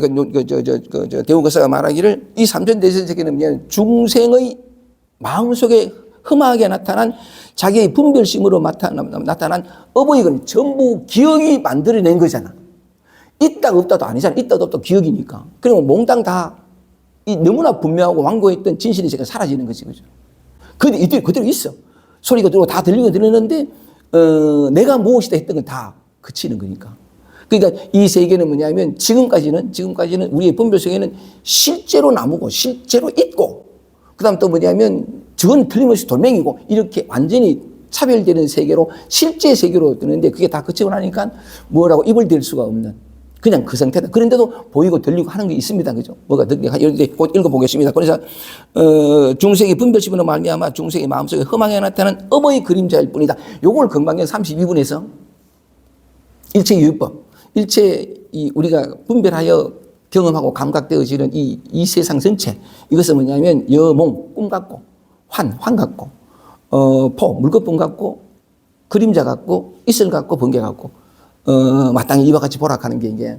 대우거사가 말하기를 이 삼천대천 세계는 뭐냐 중생의 마음속에 흠하게 나타난 자기의 분별심으로 나타난 업의 건 전부 기억이 만들어낸 거잖아. 있다 없다도 아니잖아. 있다도 없다도 기억이니까. 그러면 몽땅 다 너무나 분명하고 완고했던 진실이 제가 사라지는 거지. 그죠? 근데 이들이 그대로 있어. 소리가 들리고 다 들리는데 내가 무엇이다 했던 건 다 그치는 거니까. 그러니까 이 세계는 뭐냐면 지금까지는 우리의 분별 속에는 실제로 나무고 실제로 있고 그다음 또 뭐냐면 저건 틀림없이 돌멩이고 이렇게 완전히 차별되는 세계로 실제 세계로 뜨는데 그게 다 거치고 나니까 뭐라고 입을 댈 수가 없는 그냥 그 상태다. 그런데도 보이고 들리고 하는 게 있습니다. 그죠? 뭐가 이런데 곧 읽어보겠습니다. 그래서 중생의 분별심으로 말미암아 중생의 마음속에 허망에 나타나는 업의 그림자일 뿐이다. 요걸 금방경 32분에서 일체 유법, 일체 우리가 분별하여 경험하고 감각되어지는 이 세상 전체, 이것은 뭐냐면 여몽, 꿈 같고 환 같고 포, 물거품 같고 그림자 같고 이슬 같고 번개 같고 마땅히 이와 같이 보락하는 게 이게.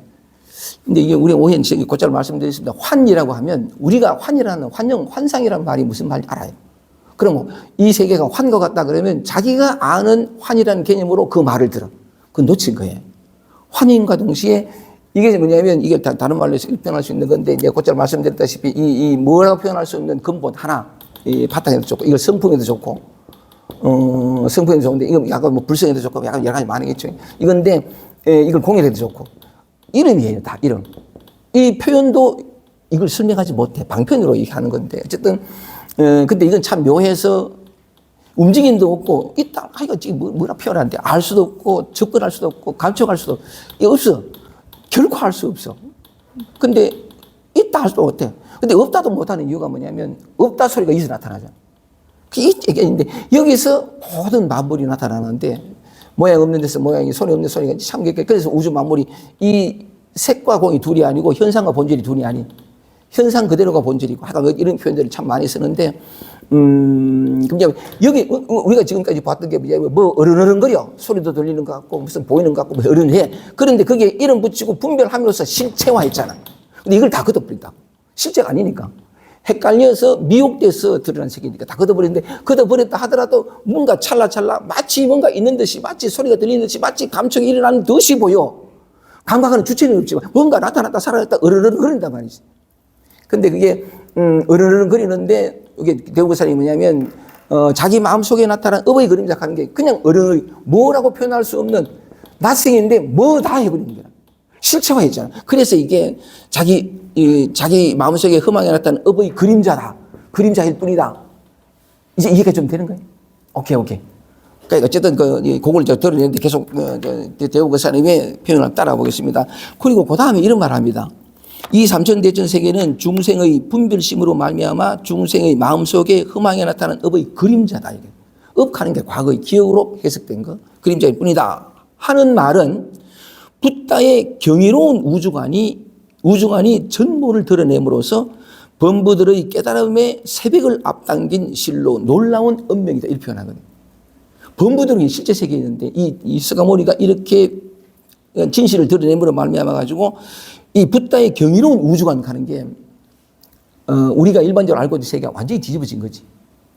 근데 이게 우리 오해는 곧잘 말씀드렸습니다. 환이라고 하면 우리가 환이라는 환상이라는 말이 무슨 말인지 알아요. 그럼 이 세계가 환과 같다 그러면 자기가 아는 환이라는 개념으로 그 말을 들어. 그건 놓친 거예요. 환인과 동시에 이게 뭐냐면 이게 다른 말로 표현할 수 있는 건데 이제 곧잘 말씀드렸다시피 이 뭐라고 표현할 수 없는 근본 하나, 이 바탕에도 좋고 이걸 성품에도 좋고 성품에도 좋은데 이거 약간 뭐 불성에도 좋고 약간 여러 가지 많으겠죠. 이건데 이걸 공연해도 좋고 이름이에요. 다 이름. 이 표현도 이걸 설명하지 못해. 방편으로 얘기하는 건데 어쨌든 근데 이건 참 묘해서 움직임도 없고 있다 하기가 지금 뭐라 표현하는데 알 수도 없고 접근할 수도 없고 감촉할 수도 없고 이거 없어. 결코 할 수 없어. 근데 있다 할 수도 못해. 근데 없다도 못하는 이유가 뭐냐면 없다 소리가 여기서 나타나잖아. 이게 여기서 모든 만물이 나타나는데 모양 없는 데서 모양이 손이 없는 소리가 참 그래서 우주 만물이 이 색과 공이 둘이 아니고 현상과 본질이 둘이 아닌 현상 그대로가 본질이고 하여간 이런 표현들을 참 많이 쓰는데 근데 여기 우리가 지금까지 봤던 게 뭐 어른어른거려 소리도 들리는 것 같고 무슨 보이는 것 같고 뭐 어른해. 그런데 거기에 이름 붙이고 분별함으로써 실체화했잖아. 근데 이걸 다 걷어버린다. 실체가 아니니까. 헷갈려서 미혹돼서 드러난 세계니까 다 걷어버리는데 걷어버렸다 하더라도 뭔가 찰나찰나 마치 뭔가 있는 듯이 마치 소리가 들리는 듯이 마치 감촉이 일어나는 듯이 보여. 감각하는 주체는 없지만 뭔가 나타났다 사라졌다 어른어른 거린단 말이지. 근데 그게 어른어른 거리는데 이게 대우고사님이 뭐냐면 자기 마음속에 나타난 업의 그림자 하는 게 그냥 어른어른 뭐라고 표현할 수 없는 낯생인데 뭐 다 해버리는 거야. 실체화했잖아. 그래서 이게 자기 마음속에 흠하게 나타난 업의 그림자다. 그림자일 뿐이다. 이제 이해가 좀 되는 거예요? 오케이. 그러니까 어쨌든 그걸 들어내는데 계속 대우고사님의 표현을 따라 보겠습니다. 그리고 그 다음에 이런 말 합니다. 이 삼천대천 세계는 중생의 분별심으로 말미암아 중생의 마음속에 흠하게 나타난 업의 그림자다. 이게. 업하는 게 과거의 기억으로 해석된 거. 그림자일 뿐이다. 하는 말은 붓다의 경이로운 우주관이 전모를 드러냄으로써 범부들의 깨달음의 새벽을 앞당긴 실로 놀라운 언명이다. 이렇게 표현하거든요. 범부들은 실제 세계에 있는데 이 스가모니가 이렇게 진실을 드러냄으로 말미암아 가지고 이 붓다의 경이로운 우주관 가는 게 우리가 일반적으로 알고 있는 세계가 완전히 뒤집어진 거지.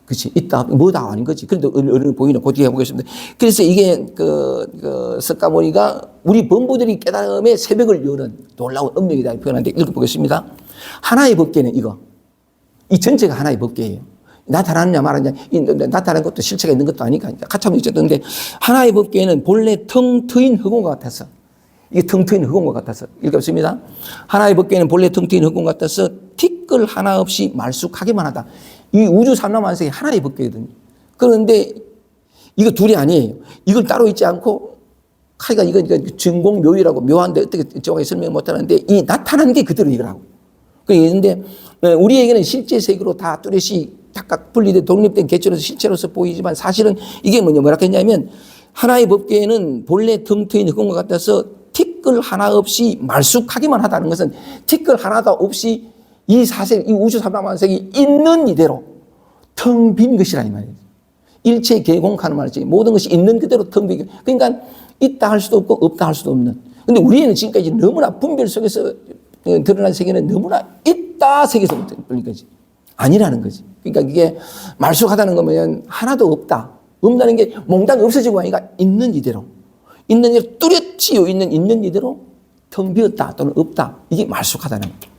그렇지. 있다. 뭐다 아닌 거지. 그래도 어른은 보이는 그 뒤에 해보겠습니다. 그래서 이게 스가모니가 우리 범부들이 깨달음의 새벽을 여는 놀라운 언명이다. 표현하는데 읽어보겠습니다. 하나의 법계는 이거. 이 전체가 하나의 법계예요. 나타나느냐 말하느냐. 나타나는 것도 실체가 있는 것도 아니니까. 가차없이 있었던데 하나의 법계는 본래 텅 트인 흑원과 같아서 이게 텅 트인 흑원과 같아서 읽었습니다. 하나의 법계는 본래 텅 트인 흑원 같아서 티끌 하나 없이 말쑥하기만 하다. 이 우주 삼라만색이 하나의 법계거든요. 그런데 이거 둘이 아니에요. 이걸 따로 있지 않고 하여간 이건 진공묘유라고 묘한데 어떻게 정확히 설명 못하는데 이 나타난 게 그대로 이거라고. 그런데 우리에게는 실제 세계로 다 뚜렷이 각각 분리된 독립된 개체로서 실체로서 보이지만 사실은 이게 뭐라 했냐면 하나의 법계에는 본래 텅 트인 흑원과 같아서 티끌 하나 없이 말쑥하기만 하다는 것은 티끌 하나도 없이 이 사색, 이 우주 삼라만색이 있는 이대로 텅 빈 것이라 이 말이에요. 일체 개공하는 말이지. 모든 것이 있는 그대로 텅 빈. 그러니까 있다 할 수도 없고 없다 할 수도 없는. 근데 우리는 지금까지 너무나 분별 속에서 드러난 세계는 너무나 있다 세계에서 들린 거지. 아니라는 거지. 그러니까 이게 말쑥하다는 거면 하나도 없다. 없다는 게 몽땅 없어지고 아니가 있는 이대로. 있는 이대로 뚜렷이 있는 이대로 텅 비었다 또는 없다. 이게 말쑥하다는 거예요.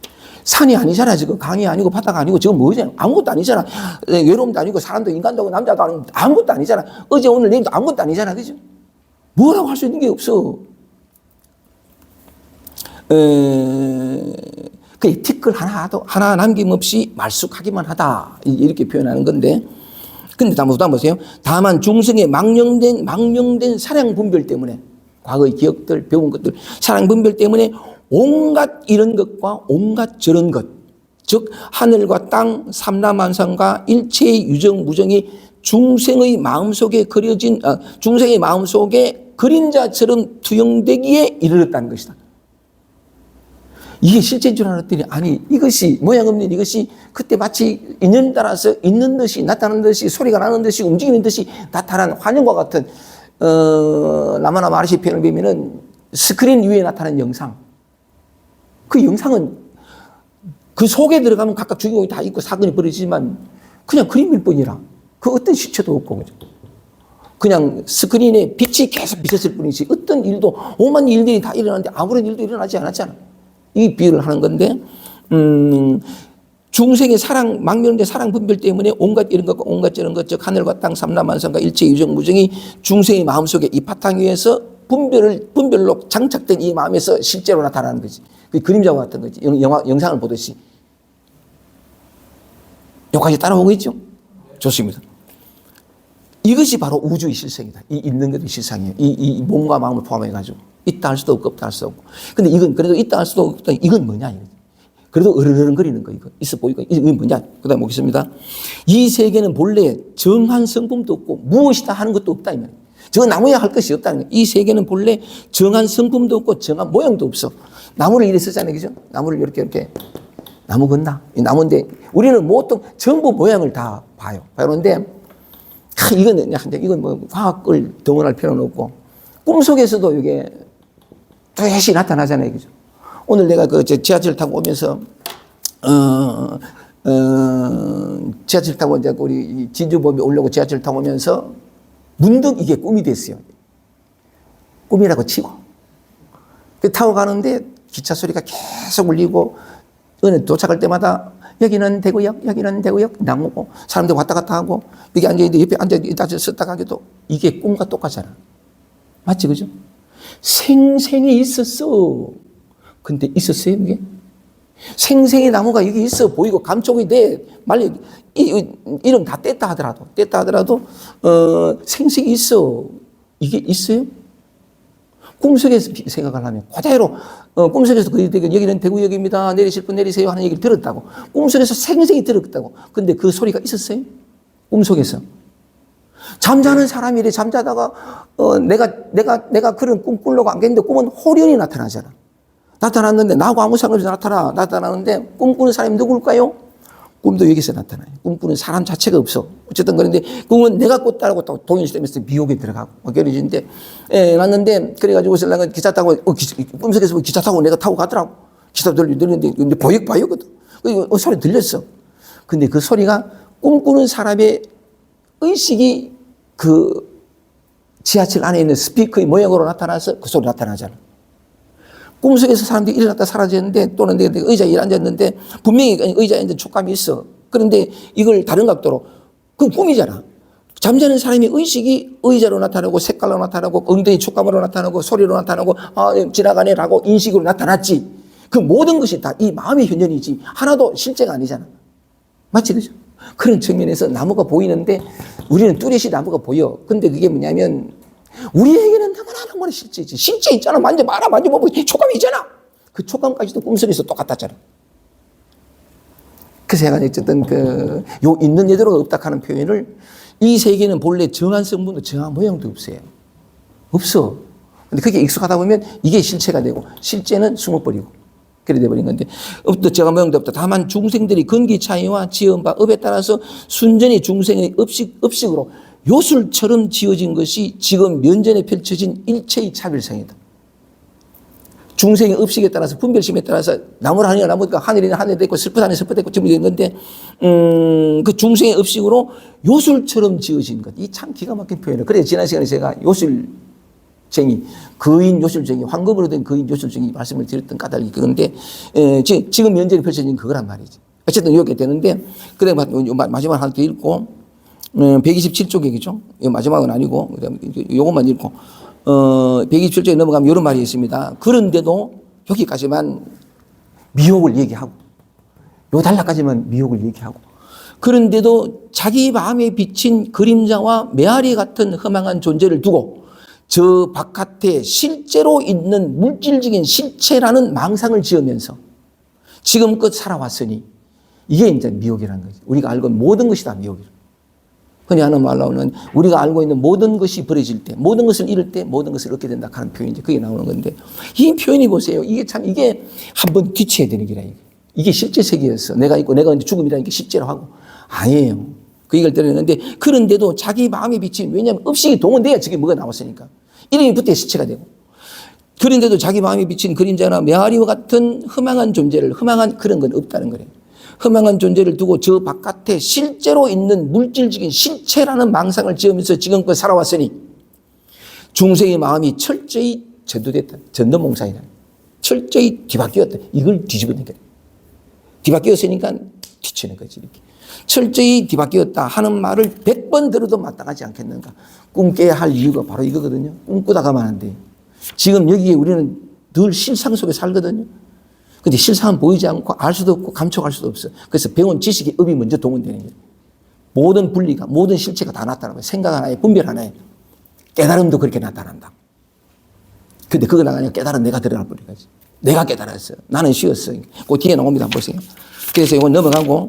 산이 아니잖아. 지금 강이 아니고 바다가 아니고 지금 뭐잖아. 아무것도 아니잖아. 외로움도 아니고 사람도 인간도 남자도 아니고 아무것도 아니잖아. 어제 오늘 내일도 아무것도 아니잖아. 그죠? 뭐라고 할 수 있는 게 없어. 그 티끌 하나 남김없이 말쑥하기만 하다. 이렇게 표현하는 건데. 근데 다음 보세요. 다만 중생의 망령된 사량 분별 때문에 과거의 기억들, 배운 것들, 사량 분별 때문에 온갖 이런 것과 온갖 저런 것, 즉 하늘과 땅, 삼라만상과 일체의 유정 무정이 중생의 마음속에 그려진 중생의 마음속에 그림자처럼 투영되기에 이르렀다는 것이다. 이게 실제인 줄 알았더니 아니 이것이 모양 없는 이것이 그때 마치 인연에 따라서 있는 듯이 나타나는 듯이 소리가 나는 듯이 움직이는 듯이 나타난 환영과 같은 라마나 마르시 표현을 보면은 스크린 위에 나타나는 영상, 그 영상은 그 속에 들어가면 각각 주인공이 다 있고 사건이 벌어지지만 그냥 그림일 뿐이라 그 어떤 시체도 없고 그죠. 그냥 스크린에 빛이 계속 비쳤을 뿐이지 어떤 일도 오만 일들이 다 일어나는데 아무런 일도 일어나지 않았잖아. 이 비유를 하는 건데 중생의 사랑 망멸된 사랑 분별 때문에 온갖 이런 것과 온갖 저런 것 즉 하늘과 땅 삼라만상과 일체 유정 무정이 중생의 마음속에 이 바탕 위에서 분별로 장착된 이 마음에서 실제로 나타나는 거지. 그 그림자와 같은 거지. 영상을 보듯이. 여기까지 따라오고 있죠? 좋습니다. 이것이 바로 우주의 실성이다. 이 있는 것의 실상이에요. 이 몸과 마음을 포함해가지고. 있다 할 수도 없고 없다 할 수도 없고. 근데 이건 그래도 있다 할 수도 없다. 이건 뭐냐. 그래도 으르렁거리는 거 이거. 있어 보이고. 이건 뭐냐. 그 다음에 보겠습니다. 이 세계는 본래 정한 성품도 없고 무엇이다 하는 것도 없다. 이 말이에요. 저 나무야 할 것이 없다는 거예요. 이 세계는 본래 정한 성품도 없고 정한 모양도 없어. 나무를 이렇게 쓰잖아요. 그죠? 나무를 이렇게 나무 건나. 이 나무인데 우리는 보통 전부 모양을 다 봐요. 그런데 이건 뭐 과학을 동원할 필요는 없고 꿈속에서도 이게 뚜렷이 나타나잖아요. 그죠? 오늘 내가 그 지하철 타고 오면서 지하철 타고 이제 우리 진주법에 오려고 지하철 타고 오면서 문득 이게 꿈이 됐어요. 꿈이라고 치고. 타고 가는데 기차 소리가 계속 울리고 어느 도착할 때마다 여기는 대구역, 여기는 대구역 나오고 사람들 왔다 갔다 하고 여기 앉아있는데 옆에 앉아서 썼다 가기도 이게 꿈과 똑같잖아. 맞지, 그죠? 생생히 있었어. 근데 있었어요, 이게? 생생히 나무가 여기 있어 보이고 감촉이 돼. 만약 이름 다 뗐다 하더라도 생생히 있어. 이게 있어요? 꿈속에서 생각을 하면 그대로 꿈속에서 여기는 대구역입니다. 내리실 분 내리세요 하는 얘기를 들었다고. 꿈속에서 생생히 들었다고. 근데 그 소리가 있었어요? 꿈속에서. 잠자는 사람이 잠자다가 내가 그런 꿈 꾸려고 안겠는데 꿈은 호련히 나타나잖아. 나타났는데 나하고 아무 상관없이 나타나는데 꿈꾸는 사람이 누굴까요? 꿈도 여기서 나타나요. 꿈꾸는 사람 자체가 없어. 어쨌든 그런데 꿈은 내가 꿨다라고 또 동일시되면서 미혹에 들어가고 결해지는데 났는데 그래가지고 내가 기차 타고 꿈속에서 기차 타고 내가 타고 가더라고. 기차 들리는데 근데 보였거든. 소리 들렸어. 근데 그 소리가 꿈꾸는 사람의 의식이 그 지하철 안에 있는 스피커의 모양으로 나타나서 그 소리 나타나잖아. 꿈속에서 사람들이 일어났다 사라졌는데 또는 내가 의자에 앉았는데 분명히 의자에 앉은 촉감이 있어. 그런데 이걸 다른 각도로 그건 꿈이잖아. 잠자는 사람의 의식이 의자로 나타나고 색깔로 나타나고 엉덩이 촉감으로 나타나고 소리로 나타나고 지나가네라고 인식으로 나타났지. 그 모든 것이 다 이 마음의 현현이지 하나도 실제가 아니잖아. 맞지, 그죠? 그런 측면에서 나무가 보이는데 우리는 뚜렷이 나무가 보여. 근데 그게 뭐냐면 우리에게는 너무나 실제지. 실제 있잖아. 만져봐라. 만져보면 촉감이 있잖아. 그 촉감까지도 꿈속에서 똑같았잖아. 그래서 제가 어쨌든 요 있는 예대로가 없다 하는 표현을 이 세계는 본래 정한 성분도 정한 모양도 없어요. 없어. 근데 그게 익숙하다 보면 이게 실체가 되고 실제는 숨어버리고 그래 돼버린 건데 없다 정한 모양도 없다. 다만 중생들이 근기 차이와 지은 바 업에 따라서 순전히 중생의 업식으로 요술처럼 지어진 것이 지금 면전에 펼쳐진 일체의 차별성이다. 중생의 업식에 따라서 분별심에 따라서 나무를 하느냐 나무가 하늘이나 하늘이 있고 슬프다니 슬프다 있고 지금 이런 건데 그 중생의 업식으로 요술처럼 지어진 것. 이 참 기가 막힌 표현이에요. 그래서 지난 시간에 제가 요술쟁이, 거인 요술쟁이, 황금으로 된 거인 요술쟁이 말씀을 드렸던 까닭이 그건데 지금 면전에 펼쳐진 그거란 말이지. 어쨌든 이렇게 되는데 그래 마지막 하나 더 읽고 127쪽 얘기죠. 마지막은 아니고, 요것만 읽고, 127쪽에 넘어가면 이런 말이 있습니다. 그런데도 여기까지만 미혹을 얘기하고, 요 단락까지만 미혹을 얘기하고, 그런데도 자기 마음에 비친 그림자와 메아리 같은 허망한 존재를 두고 저 바깥에 실제로 있는 물질적인 실체라는 망상을 지으면서 지금껏 살아왔으니 이게 이제 미혹이라는 거지. 우리가 알고 있는 모든 것이 다 미혹이라. 흔히 하는 말로는 우리가 알고 있는 모든 것이 버려질 때, 모든 것을 잃을 때, 모든 것을 얻게 된다 하는 표현이 그게 나오는 건데, 이 표현이 보세요. 이게 참, 이게 한번 뒤쳐야 되는 게라. 이게 실제 세계였어. 내가 있고 내가 죽음이라는 게 실제로 하고. 아니에요. 그 얘기를 들었는데, 그런데도 자기 마음에 비친, 왜냐하면 업식이 동원돼야 저게 뭐가 나왔으니까. 이름이 붙어야 실체가 되고. 그런데도 자기 마음에 비친 그림자나 메아리와 같은 흠망한 존재를, 흠망한 그런 건 없다는 거예요. 흠망한 존재를 두고 저 바깥에 실제로 있는 물질적인 실체라는 망상을 지으면서 지금껏 살아왔으니 중생의 마음이 철저히 전도됐다. 전도몽상이다. 철저히 뒤바뀌었다. 이걸 뒤집어낸 거예요. 뒤바뀌었으니까 뒤치는 거지. 이렇게. 철저히 뒤바뀌었다 하는 말을 100번 들어도 마땅하지 않겠는가. 꿈깨야 할 이유가 바로 이거거든요. 꿈꾸다가만 안 돼요. 지금 여기에 우리는 늘 실상 속에 살거든요. 근데 실상은 보이지 않고 알 수도 없고 감촉할 수도 없어. 그래서 배운 지식의 업이 먼저 동원되는 거예요. 모든 분리가, 모든 실체가 다 나타나고 생각 하나에, 분별 하나에 깨달음도 그렇게 나타난다. 근데 그거 나가니까 깨달은 내가 들어가 버리겠지. 내가 깨달았어요. 나는 쉬었어요. 그 뒤에 나옵니다. 보세요. 그래서 이건 넘어가고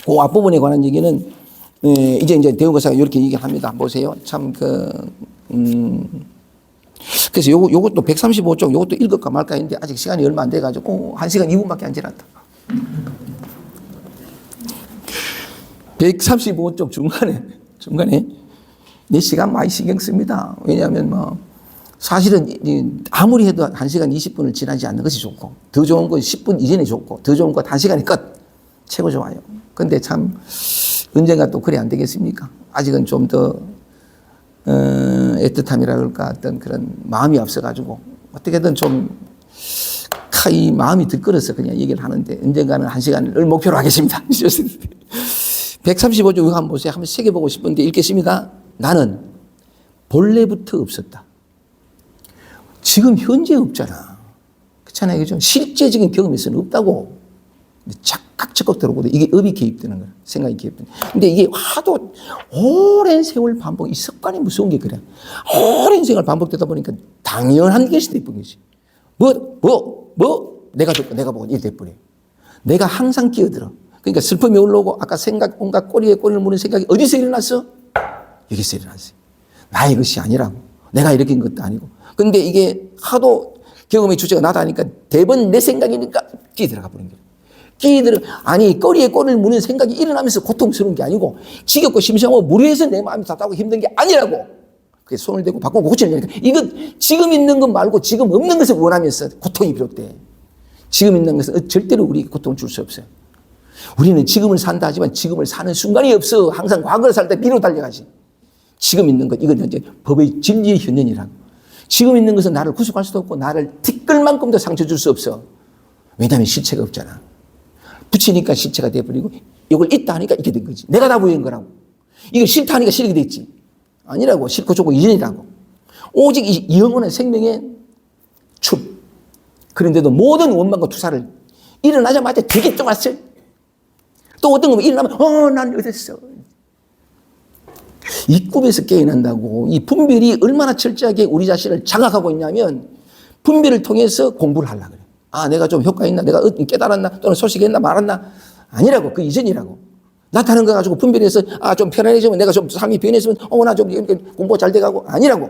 그 앞부분에 관한 얘기는 이제 대우거사가 이렇게 얘기합니다. 보세요. 참 그래서 요것도 135쪽 요것도 읽을까 말까 했는데 아직 시간이 얼마 안 돼가지고 1시간 2분밖에 안 지났다. 135쪽 중간에 내 시간 많이 신경 씁니다. 왜냐하면 사실은 아무리 해도 1시간 20분을 지나지 않는 것이 좋고 더 좋은 건 10분 이전에 좋고 더 좋은 건 1시간이 끝. 최고 좋아요. 근데 참 언젠가 또 그래 안 되겠습니까? 아직은 좀 더 애틋함이라 그럴까 어떤 그런 마음이 없어가지고 어떻게든 좀 이 마음이 들끓어서 그냥 얘기를 하는데 언젠가는 1시간을 목표로 하겠습니다. 135쪽 한번 보세요. 한번 새겨보고 싶은데 읽겠습니다. 나는 본래부터 없었다. 지금 현재 없잖아. 그렇잖아요. 그죠? 실제적인 경험에서는 없다고. 착각 들어오고 이게 업이 개입되는 거야. 생각이 개입되는 거야. 근데 이게 하도 오랜 세월 반복, 이 습관이 무서운 게 그래. 오랜 세월 반복되다 보니까 당연한 것이 돼버린 거지. 내가 듣고 내가 보고 이래 돼버려. 내가 항상 끼어들어. 그러니까 슬픔이 올라오고 아까 생각, 온갖 꼬리에 꼬리를 무는 생각이 어디서 일어났어? 여기서 일어났어. 나의 것이 아니라고. 내가 일으킨 것도 아니고. 근데 이게 하도 경험의 주제가 나다 하니까 대번 내 생각이니까 끼어들어가 버린 거야. 아니, 꼬리에 꼬리를 무는 생각이 일어나면서 고통스러운 게 아니고, 지겹고 심심하고 무료해서 내 마음이 답답하고 힘든 게 아니라고. 그래서 손을 대고 바꾸고 고치려니까. 이거 지금 있는 것 말고 지금 없는 것을 원하면서 고통이 비롯돼. 지금 있는 것은 절대로 우리에게 고통을 줄 수 없어요. 우리는 지금을 산다 하지만 지금을 사는 순간이 없어. 항상 과거를 살 때 미로 달려가지. 지금 있는 것, 이건 이제 법의 진리의 현현이라고. 지금 있는 것은 나를 구속할 수도 없고, 나를 티끌만큼도 상처 줄 수 없어. 왜냐하면 실체가 없잖아. 붙이니까 실체가 돼버리고 이걸 있다 하니까 이렇게 된 거지. 내가 다 부여한 거라고. 이걸 싫다 하니까 싫게 됐지. 아니라고. 싫고 좋고 이전이라고. 오직 이 영혼의 생명의 춤. 그런데도 모든 원망과 투사를 일어나자마자 되게 쫓았어요. 또 어떤 거면 일어나면 난 어땠어. 이 꿈에서 깨어난다고. 이 분별이 얼마나 철저하게 우리 자신을 장악하고 있냐면 분별을 통해서 공부를 하려고 그래. 내가 좀 효과 있나? 내가 깨달았나? 또는 소식했나? 말았나? 아니라고. 그 이전이라고. 나타나는 거 가지고 분별해서, 좀 편안해지면 내가 좀 삶이 변했으면, 나 좀 공부가 잘 돼가고. 아니라고.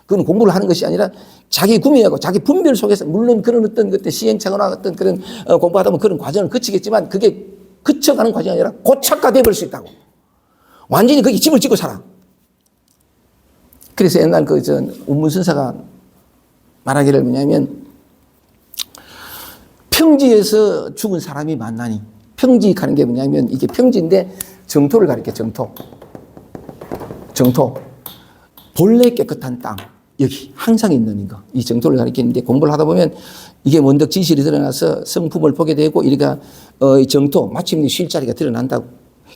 그건 공부를 하는 것이 아니라 자기 구매하고 자기 분별 속에서, 물론 그런 어떤 그때 시행착오나 어떤 그런 공부하다 보면 그런 과정을 거치겠지만 그게 거쳐가는 과정이 아니라 고착화돼 버릴 수 있다고. 완전히 거기 집을 짓고 살아. 그래서 옛날 운문선사가 말하기를 뭐냐면, 평지에서 죽은 사람이 만나니. 평지하는 게 뭐냐면 이게 평지인데 정토를 가리켜. 정토. 본래 깨끗한 땅. 여기 항상 있는 이거. 이 정토를 가리키는데 공부를 하다 보면 이게 원덕 진실이 드러나서 성품을 보게 되고 이리가 이 정토 마침 쉴 자리가 드러난다고.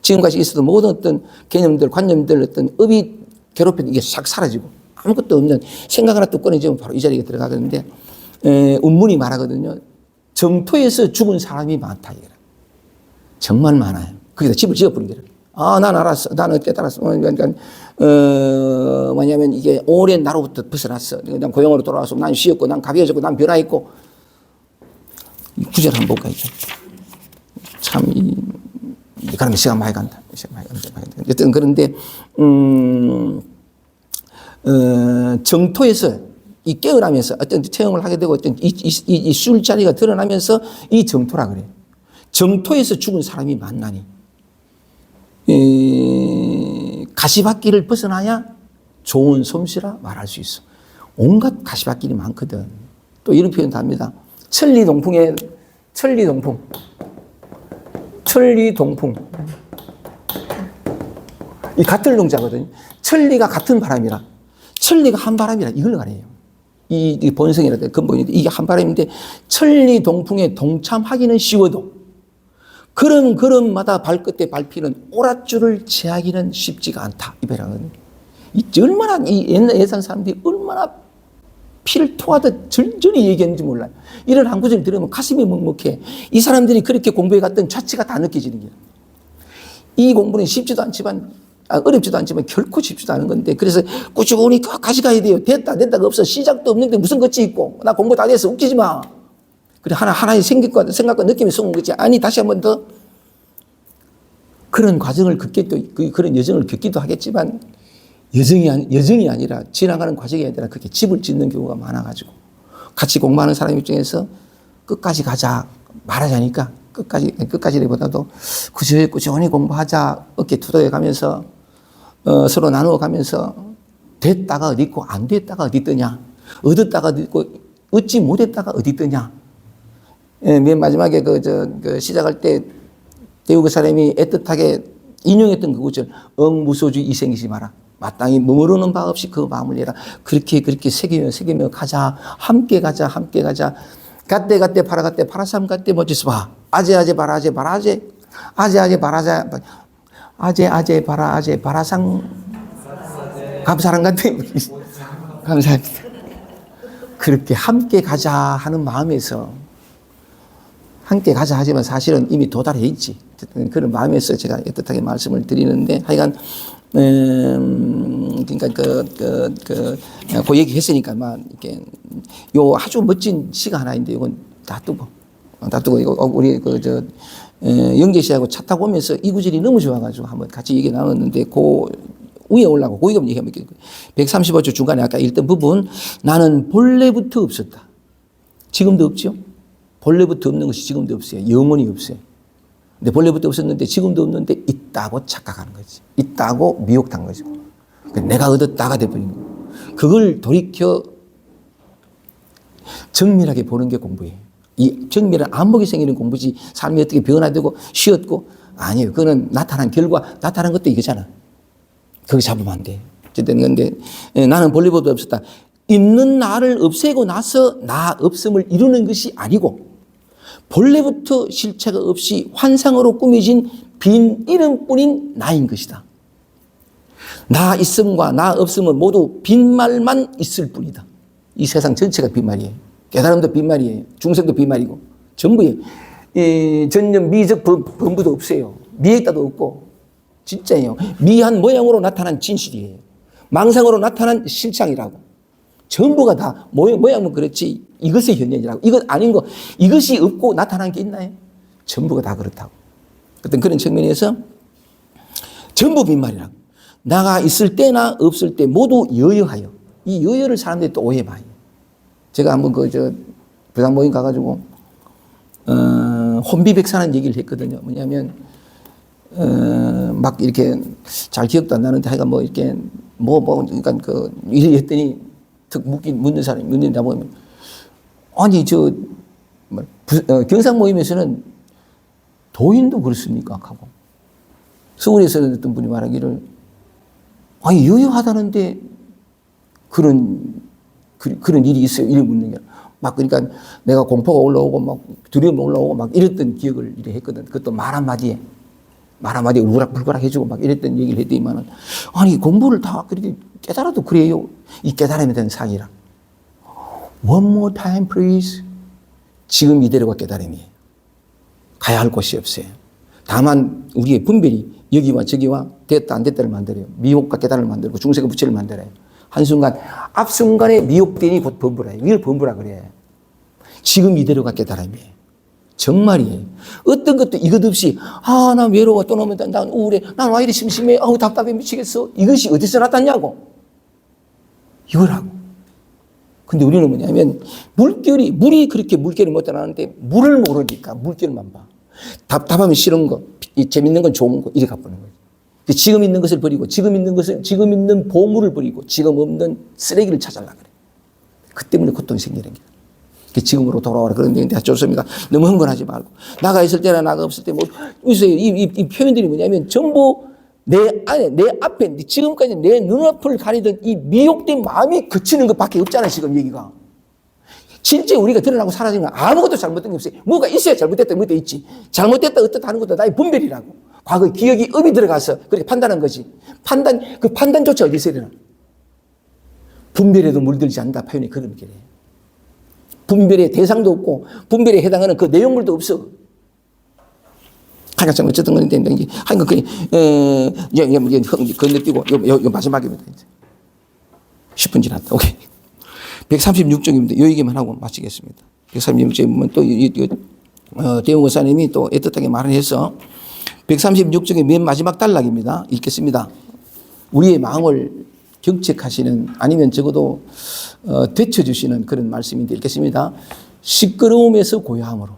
지금까지 있었던 모든 어떤 개념들, 관념들, 어떤 업이 괴롭히는 이게 싹 사라지고 아무것도 없는 생각 하나 뚝 꺼내지면 바로 이 자리에 들어가는데 운문이 말하거든요. 정토에서 죽은 사람이 많다. 정말 많아요. 거기다 집을 지어버린 거예요. 아, 난 알았어. 나는 깨달았어. 그러니까, 뭐냐면 이게 오랜 나로부터 벗어났어. 난 고향으로 돌아와서 난 쉬었고, 난 가벼워졌고, 난 변화했고. 구절 한번 볼까요? 참, 그러면 시간 많이 간다. 어쨌든 그런데, 정토에서 이 깨어나면서 어떤 체험을 하게 되고 어떤 이 술자리가 드러나면서 이 정토라 그래요. 정토에서 죽은 사람이 만나니. 가시밭길을 벗어나야 좋은 솜씨라 말할 수 있어. 온갖 가시밭길이 많거든. 또 이런 표현도 합니다. 천리동풍. 이 같은 동자거든요. 천리가 같은 바람이라. 천리가 한 바람이라 이걸 말해요. 이 본성이라든 근본인데 이게 한 바람인데 천리동풍에 동참하기는 쉬워도 그런 걸음마다 발끝에 밟히는 오랏줄을 제하기는 쉽지가 않다. 이 말은 얼마나 이 옛날 예산 사람들이 얼마나 피를 토하듯 절절히 얘기했는지 몰라요. 이런 한 구절 들으면 가슴이 먹먹해. 이 사람들이 그렇게 공부해 갔던 자체가 다 느껴지는 거예요. 이 공부는 쉽지도 않지만 어렵지도 않지만 결코 쉽지도 않은 건데 그래서 꾸준히 끝까지 가야 돼요. 됐다가 없어. 시작도 없는데 무슨 끝이 있고 나 공부 다 됐어. 웃기지 마. 그래 하나의 생각과 느낌이 쏘는 거지. 아니 다시 한 번 더 그런 과정을 겪기도 그런 여정을 겪기도 하겠지만 여정이 아니라 지나가는 과정이 아니라 그렇게 집을 짓는 경우가 많아가지고 같이 공부하는 사람 입장에서 끝까지 가자 말하자니까 끝까지보다도 꾸준히 공부하자 어깨 투도해 가면서 서로 나누어 가면서 됐다가 어디 있고 안 됐다가 어디 있더냐 얻었다가 어디 있고 얻지 못했다가 어디 있더냐. 맨 마지막에 시작할 때 대우 그 사람이 애틋하게 인용했던 그 구절 억무소주 이생이지 마라. 마땅히 머무르는 바 없이 그 마음을 내라. 그렇게 새기며 가자. 함께 가자. 갓대 파라삼 갓대 멋지서 봐. 아제 바라상 감사랑 갓대 감사합니다. 그렇게 함께 가자 하는 마음에서 함께 가자 하지만 사실은 이미 도달해 있지. 그런 마음에서 제가 애틋하게 말씀을 드리는데 하여간 그러니까 그 얘기 했으니까 막 이렇게 요 아주 멋진 시가 하나 있는데 이건 놔두고 이거 우리 영재 씨하고 차 타고 오면서 이 구절이 너무 좋아가지고 한번 같이 얘기 나눴는데 그 위에 올라가고 거기가 얘기하면 135조 중간에 아까 읽던 부분 나는 본래부터 없었다. 지금도 없죠. 본래부터 없는 것이 지금도 없어요. 영원히 없어요. 근데 본래부터 없었는데 지금도 없는데 있다고 착각하는 거지. 있다고 미혹한 거죠. 내가 얻었다가 돼버린 거. 그걸 돌이켜 정밀하게 보는 게 공부예요. 이 정밀한 안목이 생기는 공부지 삶이 어떻게 변화되고 쉬었고 아니에요. 그거는 나타난 결과 나타난 것도 이거잖아. 그거 잡으면 안 돼. 어쨌든 근데 나는 본래부터 없었다. 있는 나를 없애고 나서 나 없음을 이루는 것이 아니고 본래부터 실체가 없이 환상으로 꾸며진 빈 이름뿐인 나인 것이다. 나 있음과 나 없음은 모두 빈말만 있을 뿐이다. 이 세상 전체가 빈말이에요. 깨달음도 빈말이에요. 중생도 빈말이고 전부에 전념 미적 범부도 없어요. 미액다도 없고 진짜예요. 미한 모양으로 나타난 진실이에요. 망상으로 나타난 실상이라고. 전부가 다 모양은 그렇지 이것의 현현이라고. 이것 아닌 거 이것이 없고 나타난 게 있나요? 전부가 다 그렇다고. 어떤 그런 측면에서 전부 빈말이라고. 나가 있을 때나 없을 때 모두 여여하여. 이 여여를 사람들이 또 오해봐요. 제가 한번 부산 모임 가가지고 혼비백산한 얘기를 했거든요. 뭐냐면 막 이렇게 잘 기억도 안 나는데 하여간 뭐 이렇게 그러니까 일을 했더니 특 묻는 사람이 묻는다 보면 아니 경상 모임에서는 도인도 그렇습니까? 하고 서울에서 어떤 분이 말하기를 아니 유효하다는데 그런 일이 있어요. 이를 묻는 게 막 그러니까 내가 공포가 올라오고 막 두려움이 올라오고 막 이랬던 기억을 이래 했거든. 그것도 말 한마디에 울그락불그락 해주고 막 이랬던 얘기를 했더니만은 아니 공부를 다 그렇게 깨달아도 그래요. 이 깨달음에 대한 상이라. One more time please. 지금 이대로가 깨달음이에요. 가야 할 곳이 없어요. 다만 우리의 분별이 여기와 저기와 됐다 안 됐다를 만들어요. 미혹과 깨달음을 만들고 중세가 부처를 만들어요. 한순간 앞순간에 미혹되니 곧 범부라 해요. 이걸 범부라 그래. 지금 이대로가 깨달음이에요. 정말이에요. 어떤 것도 이것 없이 난 외로워 또 너무 난 우울해 난 왜 이리 심심해 답답해 미치겠어. 이것이 어디서 나타났냐고. 이거라고. 근데 우리는 뭐냐면 물이 그렇게 물결이 못 나는데 물을 모르니까 물결만 봐. 답답하면 싫은 거, 재밌는 건 좋은 거, 이렇게 갚는 거예요. 지금 있는 것을 버리고, 지금 있는 보물을 버리고, 지금 없는 쓰레기를 찾아라 그래. 그 때문에 고통이 생기는 거예요. 지금으로 돌아오라 그런데 좋습니다. 너무 흥분하지 말고. 나가 있을 때나 나가 없을 때, 이 표현들이 뭐냐면 전부 내 안에, 내 앞에, 지금까지 내 눈앞을 가리던 이 미혹된 마음이 그치는 것밖에 없잖아요, 지금 얘기가. 실제 우리가 드러나고 사라진 건 아무것도 잘못된 게 없어요. 뭐가 있어야 잘못됐다, 뭐가 있지. 잘못됐다, 어떻다는 것도 나의 분별이라고. 과거의 기억이 음이 들어가서 그렇게 판단한 거지. 그 판단조차 어디 있어야 되나. 분별에도 물들지 않는다, 표현이 그런 게. 분별의 대상도 없고, 분별에 해당하는 그 내용물도 없어. 하여간 어쨌든 그런데, 하여간 건너뛰고, 요 마지막입니다. 10분 지났다. 오케이. 136쪽입니다. 요 얘기만 하고 마치겠습니다. 136쪽에 보면 또, 대웅 의사님이 또 애틋하게 말을 해서 136쪽의 맨 마지막 단락입니다. 읽겠습니다. 우리의 마음을 경책하시는 아니면 적어도 되쳐주시는 그런 말씀인데 읽겠습니다. 시끄러움에서 고요함으로.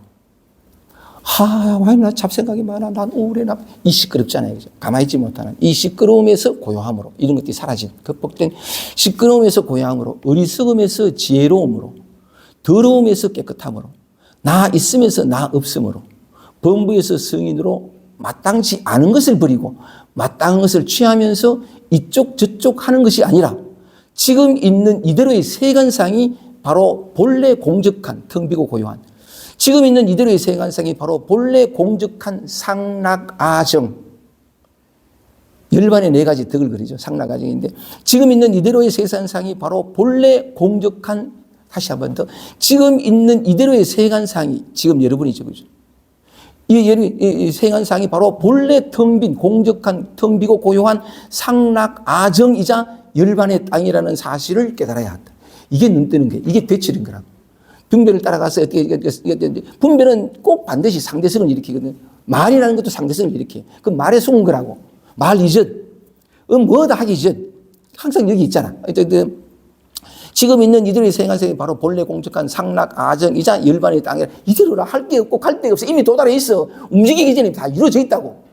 왜 나 잡생각이 많아. 난 우울해. 이 시끄럽잖아요. 그죠? 가만히 있지 못하는 이 시끄러움에서 고요함으로. 이런 것들이 사라진 극복된 시끄러움에서 고요함으로. 어리석음에서 지혜로움으로. 더러움에서 깨끗함으로. 나 있으면서 나 없음으로. 범부에서 성인으로 마땅치 않은 것을 버리고 마땅한 것을 취하면서 이쪽 저쪽 하는 것이 아니라 지금 있는 이대로의 세간상이 바로 본래 공적한 텅 비고 고요한 지금 있는 이대로의 세간상이 바로 본래 공적한 상락아정. 열반의 4가지 덕을 그리죠. 상락아정인데 지금 있는 이대로의 세간상이 바로 본래 공적한 다시 한 번 더 지금 있는 이대로의 세간상이 지금 여러분이죠. 그죠? 이 세간상이 바로 본래 텅 빈 공적한 텅 비고 고요한 상락아정이자 열반의 땅이라는 사실을 깨달아야 한다. 이게 눈 뜨는 거예요. 이게 되치는 거라고. 분별을 따라가서 분별은 꼭 반드시 상대성을 일으키거든. 말이라는 것도 상대성을 일으켜. 그 말에 속은 거라고. 말 이전. 뭐다 하기 이전. 항상 여기 있잖아. 지금 있는 이들의 생활생이 바로 본래 공적한 상락아정이자 열반의 땅이라. 이대로라 할 게 없고 갈 데 없어. 이미 도달해 있어. 움직이기 전에 다 이루어져 있다고.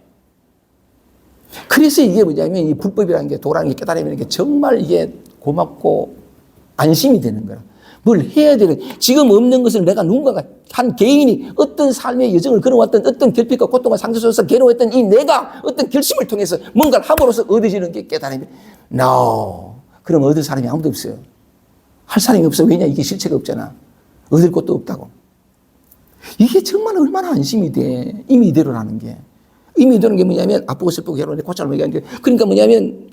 그래서 이게 뭐냐면 이 불법이라는 게 도라는 게 깨달으면 게 정말 이게 고맙고 안심이 되는 거야. 뭘 해야 되는 지금 없는 것을 내가 누군가가 한 개인이 어떤 삶의 여정을 걸어왔던 어떤 결핍과 고통과 상처 속에서 괴로워했던 이 내가 어떤 결심을 통해서 뭔가를 함으로써 얻어지는 게 깨달음이 No. 그럼 얻을 사람이 아무도 없어요. 할 사람이 없어. 왜냐? 이게 실체가 없잖아. 얻을 것도 없다고. 이게 정말 얼마나 안심이 돼. 이미 이대로라는 게. 이미 이대로는 게 뭐냐면 아프고 슬프고 괴로운데 고찰을 얘기하는 게 그러니까 뭐냐면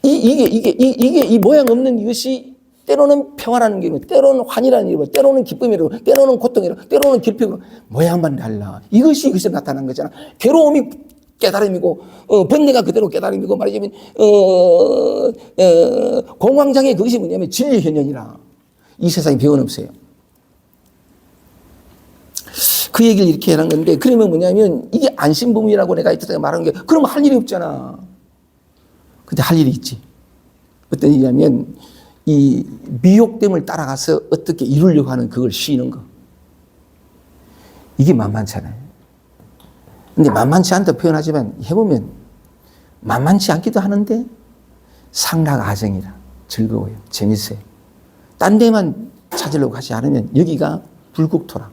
이게 이 모양 없는 이것이 때로는 평화라는 게 때로는 환이라는 이름, 때로는 기쁨이라고, 때로는 고통이라고, 때로는 결핍으로 모양만 달라. 이것이 나타난 거잖아. 괴로움이 깨달음이고, 번뇌가 그대로 깨달음이고, 말하자면, 공황장애 그것이 뭐냐면 진리 현현이라. 이 세상에 병은 없어요. 그 얘기를 이렇게 해놓은 건데, 그러면 뭐냐면, 이게 안심범이라고 내가 이때까지 말하는 게, 그러면 할 일이 없잖아. 근데 할 일이 있지. 어떤 일이냐면, 이 미혹됨을 따라가서 어떻게 이루려고 하는 그걸 쉬는 거. 이게 만만찮아요. 근데 만만치 않다 표현하지만 해보면 만만치 않기도 하는데 상락아정이라 즐거워요. 재밌어요. 딴 데만 찾으려고 하지 않으면 여기가 불국토라.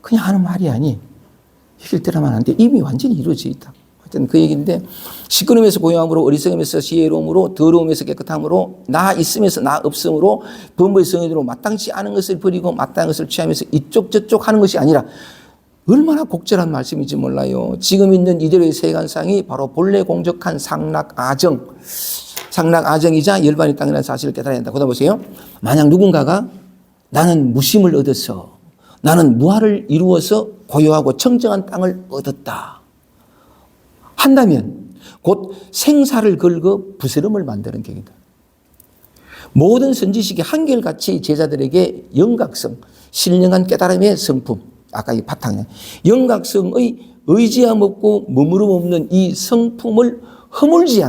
그냥 하는 말이 아니. 이길 때라면 안 돼. 이미 완전히 이루어져 있다. 하여튼 그 얘기인데 시끄러움에서 고요함으로 어리석음에서 지혜로움으로 더러움에서 깨끗함으로 나 있으면서 나 없음으로 범부의 성인으로 마땅치 않은 것을 버리고 마땅한 것을 취하면서 이쪽 저쪽 하는 것이 아니라 얼마나 곡절한 말씀인지 몰라요. 지금 있는 이대로의 세간상이 바로 본래 공적한 상락아정이자 열반의 땅이라는 사실을 깨달아야 한다. 보다 보세요. 만약 누군가가 나는 무심을 얻어서 나는 무아를 이루어서 고요하고 청정한 땅을 얻었다. 한다면 곧 생사를 걸고 부스럼을 만드는 격이다. 모든 선지식이 한결같이 제자들에게 영각성, 신령한 깨달음의 성품, 아까 이 바탕에 영각성의 의지함 없고 머무름 없는 이 성품을 허물지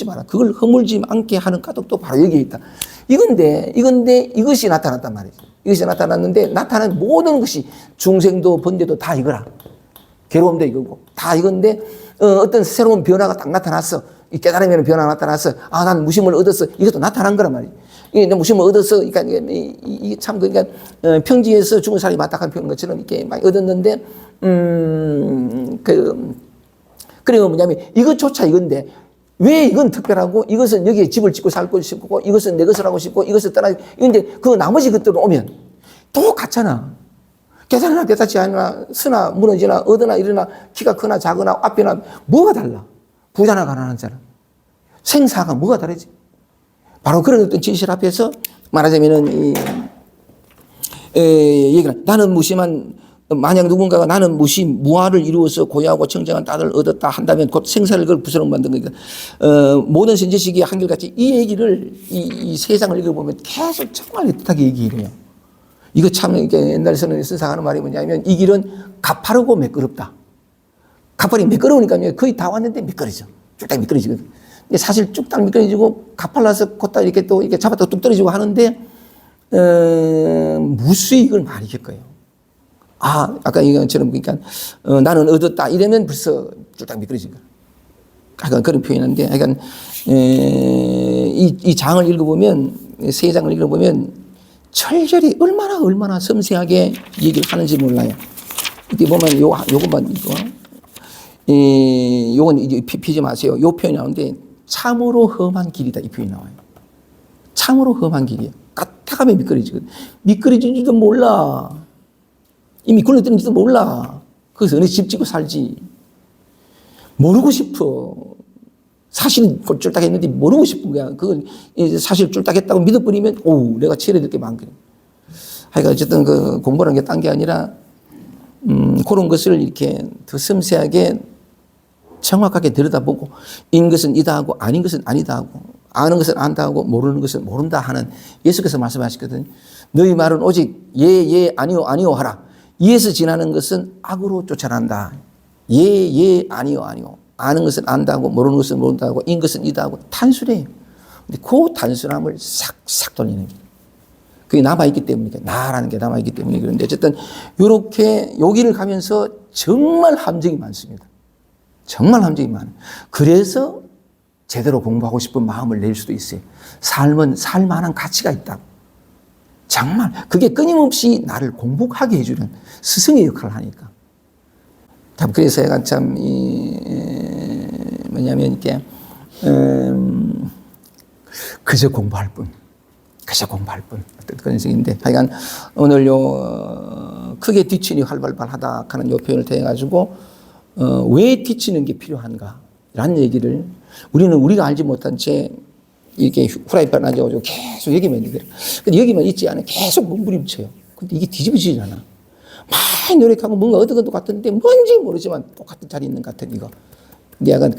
마라. 그걸 허물지 않게 하는 까닭도 바로 여기에 있다. 이건데 이것이 나타났단 말이죠. 이것이 나타났는데 나타난 모든 것이 중생도 번뇌도 다 이거라. 괴로움도 이거고 다 이건데 어떤 새로운 변화가 딱 나타났어. 이 깨달음에는 변화가 나타났어. 아, 난 무심을 얻었어. 이것도 나타난 거란 말이에요. 이 무심을 얻었어. 그러니까 이게 참 그러니까 평지에서 죽은 사람이 마땅한 표현 것처럼 이렇게 많이 얻었는데 그리고 뭐냐면 이것조차 이건데 왜 이건 특별하고 이것은 여기에 집을 짓고 살고 싶고 이것은 내 것을 하고 싶고 이것을 떠나 이건데 그 나머지 것들은 오면 또 같잖아. 깨달으나 깨닫지 않으나 쓰나 무너지나 얻으나 이러나 키가 크나 작으나 앞이나 뭐가 달라? 부자나 가난한 자나 생사가 뭐가 다르지? 바로 그런 어떤 진실 앞에서 말하자면은 얘기는 나는 무심한 만약 누군가가 나는 무아를 이루어서 고야하고 청정한 딸을 얻었다 한다면 곧 생사를 걸 부스럼 만든 거니까 모든 선지식이 한결같이 이 얘기를 이 세상을 읽어보면 계속 정말 애틋하게 얘기해요. 이거 참 이게 옛날 선사하는 말이 뭐냐면 이 길은 가파르고 매끄럽다. 가파르게 매끄러우니까 거의 다 왔는데 미끄러져. 쭉 미끄러지거든. 근데 사실 쭉 미끄러지고 가팔라서 걷다 이렇게 또 이렇게 잡았다 뚝 떨어지고 하는데 무수히 이걸 많이 겪어요. 아, 아까 이것처럼 그러니까 나는 얻었다 이러면 벌써 쭉 미끄러진 거야. 약간 그런 표현인데, 약간 이 장을 읽어보면 세 장을 읽어보면 철저히 얼마나 섬세하게 얘기를 하는지 몰라요. 이렇게 보면 요것만 이거. 요건 이제 피지 마세요. 요 표현이 나오는데 참으로 험한 길이다 이 표현이 나와요. 참으로 험한 길이에요. 까딱하면 미끄러지거든. 미끄러진지도 몰라. 이미 굴러뜨는지도 몰라. 거기서 어느 집 짓고 살지. 모르고 싶어. 사실은 쫄딱 했는데 모르고 싶은 거야. 그걸 사실 쫄딱 했다고 믿어버리면 오, 내가 치러야 될 게 많거든. 하여간 어쨌든 그 공부라는 게 딴 게 아니라 그런 것을 이렇게 더 섬세하게 정확하게 들여다보고 인 것은 이다 하고 아닌 것은 아니다 하고 아는 것은 안다 하고 모르는 것은 모른다 하는 예수께서 말씀하시거든. 너희 말은 오직 예 아니오 하라. 이에서 지나는 것은 악으로 쫓아난다. 예 아니오. 아는 것은 안다 하고 모르는 것은 모른다 하고 인 것은 이다 하고 단순해요. 근데 그 단순함을 싹싹 돌리는 거예요. 그게 남아있기 때문이니까 나라는 게 남아있기 때문에 그런데 어쨌든 이렇게 여기를 가면서 정말 함정이 많습니다. 정말 함정이 많아요. 그래서 제대로 공부하고 싶은 마음을 낼 수도 있어요. 삶은 살만한 가치가 있다. 정말 그게 끊임없이 나를 공부하게 해주는 스승의 역할을 하니까. 참 그래서 약간 참 뭐냐면 이렇게 그저 공부할 뿐. 그런 식인데, 하여간 오늘 크게 뒤치니 활발하다 하는 요 표현을 통해가지고, 왜 뒤치는 게 필요한가? 라는 얘기를 우리가 알지 못한 채 이렇게 후라이팬 앉아가지고 계속 여기만 있는 거예요. 근데 여기만 있지 않아. 계속 몸부림쳐요. 근데 이게 뒤집어지지 않아. 많이 노력하고 뭔가 얻은 것도 같은데 뭔지 모르지만 똑같은 자리에 있는 것 같은 이거. 근데 약간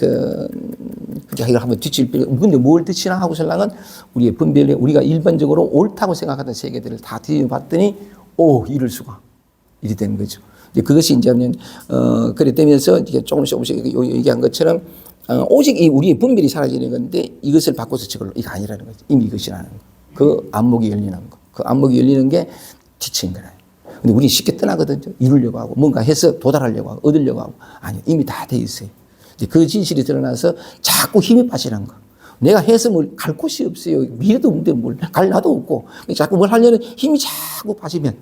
이걸 한번 뒤칠 필요. 근데 뭘 뒤치나 하고 생각은 우리의 분별에 우리가 일반적으로 옳다고 생각하던 세계들을 다 뒤집어봤더니 이럴 수가. 이리 되는 거죠. 이제 그것이 이제 그래 되면서 이게 조금씩 얘기한 것처럼 오직 이 우리의 분별이 사라지는 건데 이것을 바꿔서 저걸로 이거 아니라는 거죠. 이미 이것이라는 거. 그 안목이 열리는 거. 그 안목이 열리는 게 뒤치는 거예요. 근데 우리 쉽게 떠나거든요. 이루려고 하고 뭔가 해서 도달하려고 하고 얻으려고 하고 아니요. 이미 다 돼 있어요. 그 진실이 드러나서 자꾸 힘이 빠지는 거. 내가 해서 뭘 갈 곳이 없어요. 미래도 없는데 뭘 갈 나도 없고 자꾸 뭘 하려는 힘이 자꾸 빠지면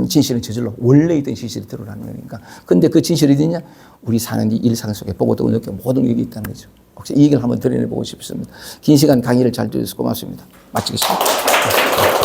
진실은 저절로 원래 있던 진실이 드러나는 거니까. 근데 그 진실이 어디냐? 우리 사는 일상 속에 보고도 느끼고 모든 게 있다는 거죠. 혹시 이 얘기를 한번 드러내보고 싶습니다. 긴 시간 강의를 잘 들어주셔서 고맙습니다. 마치겠습니다.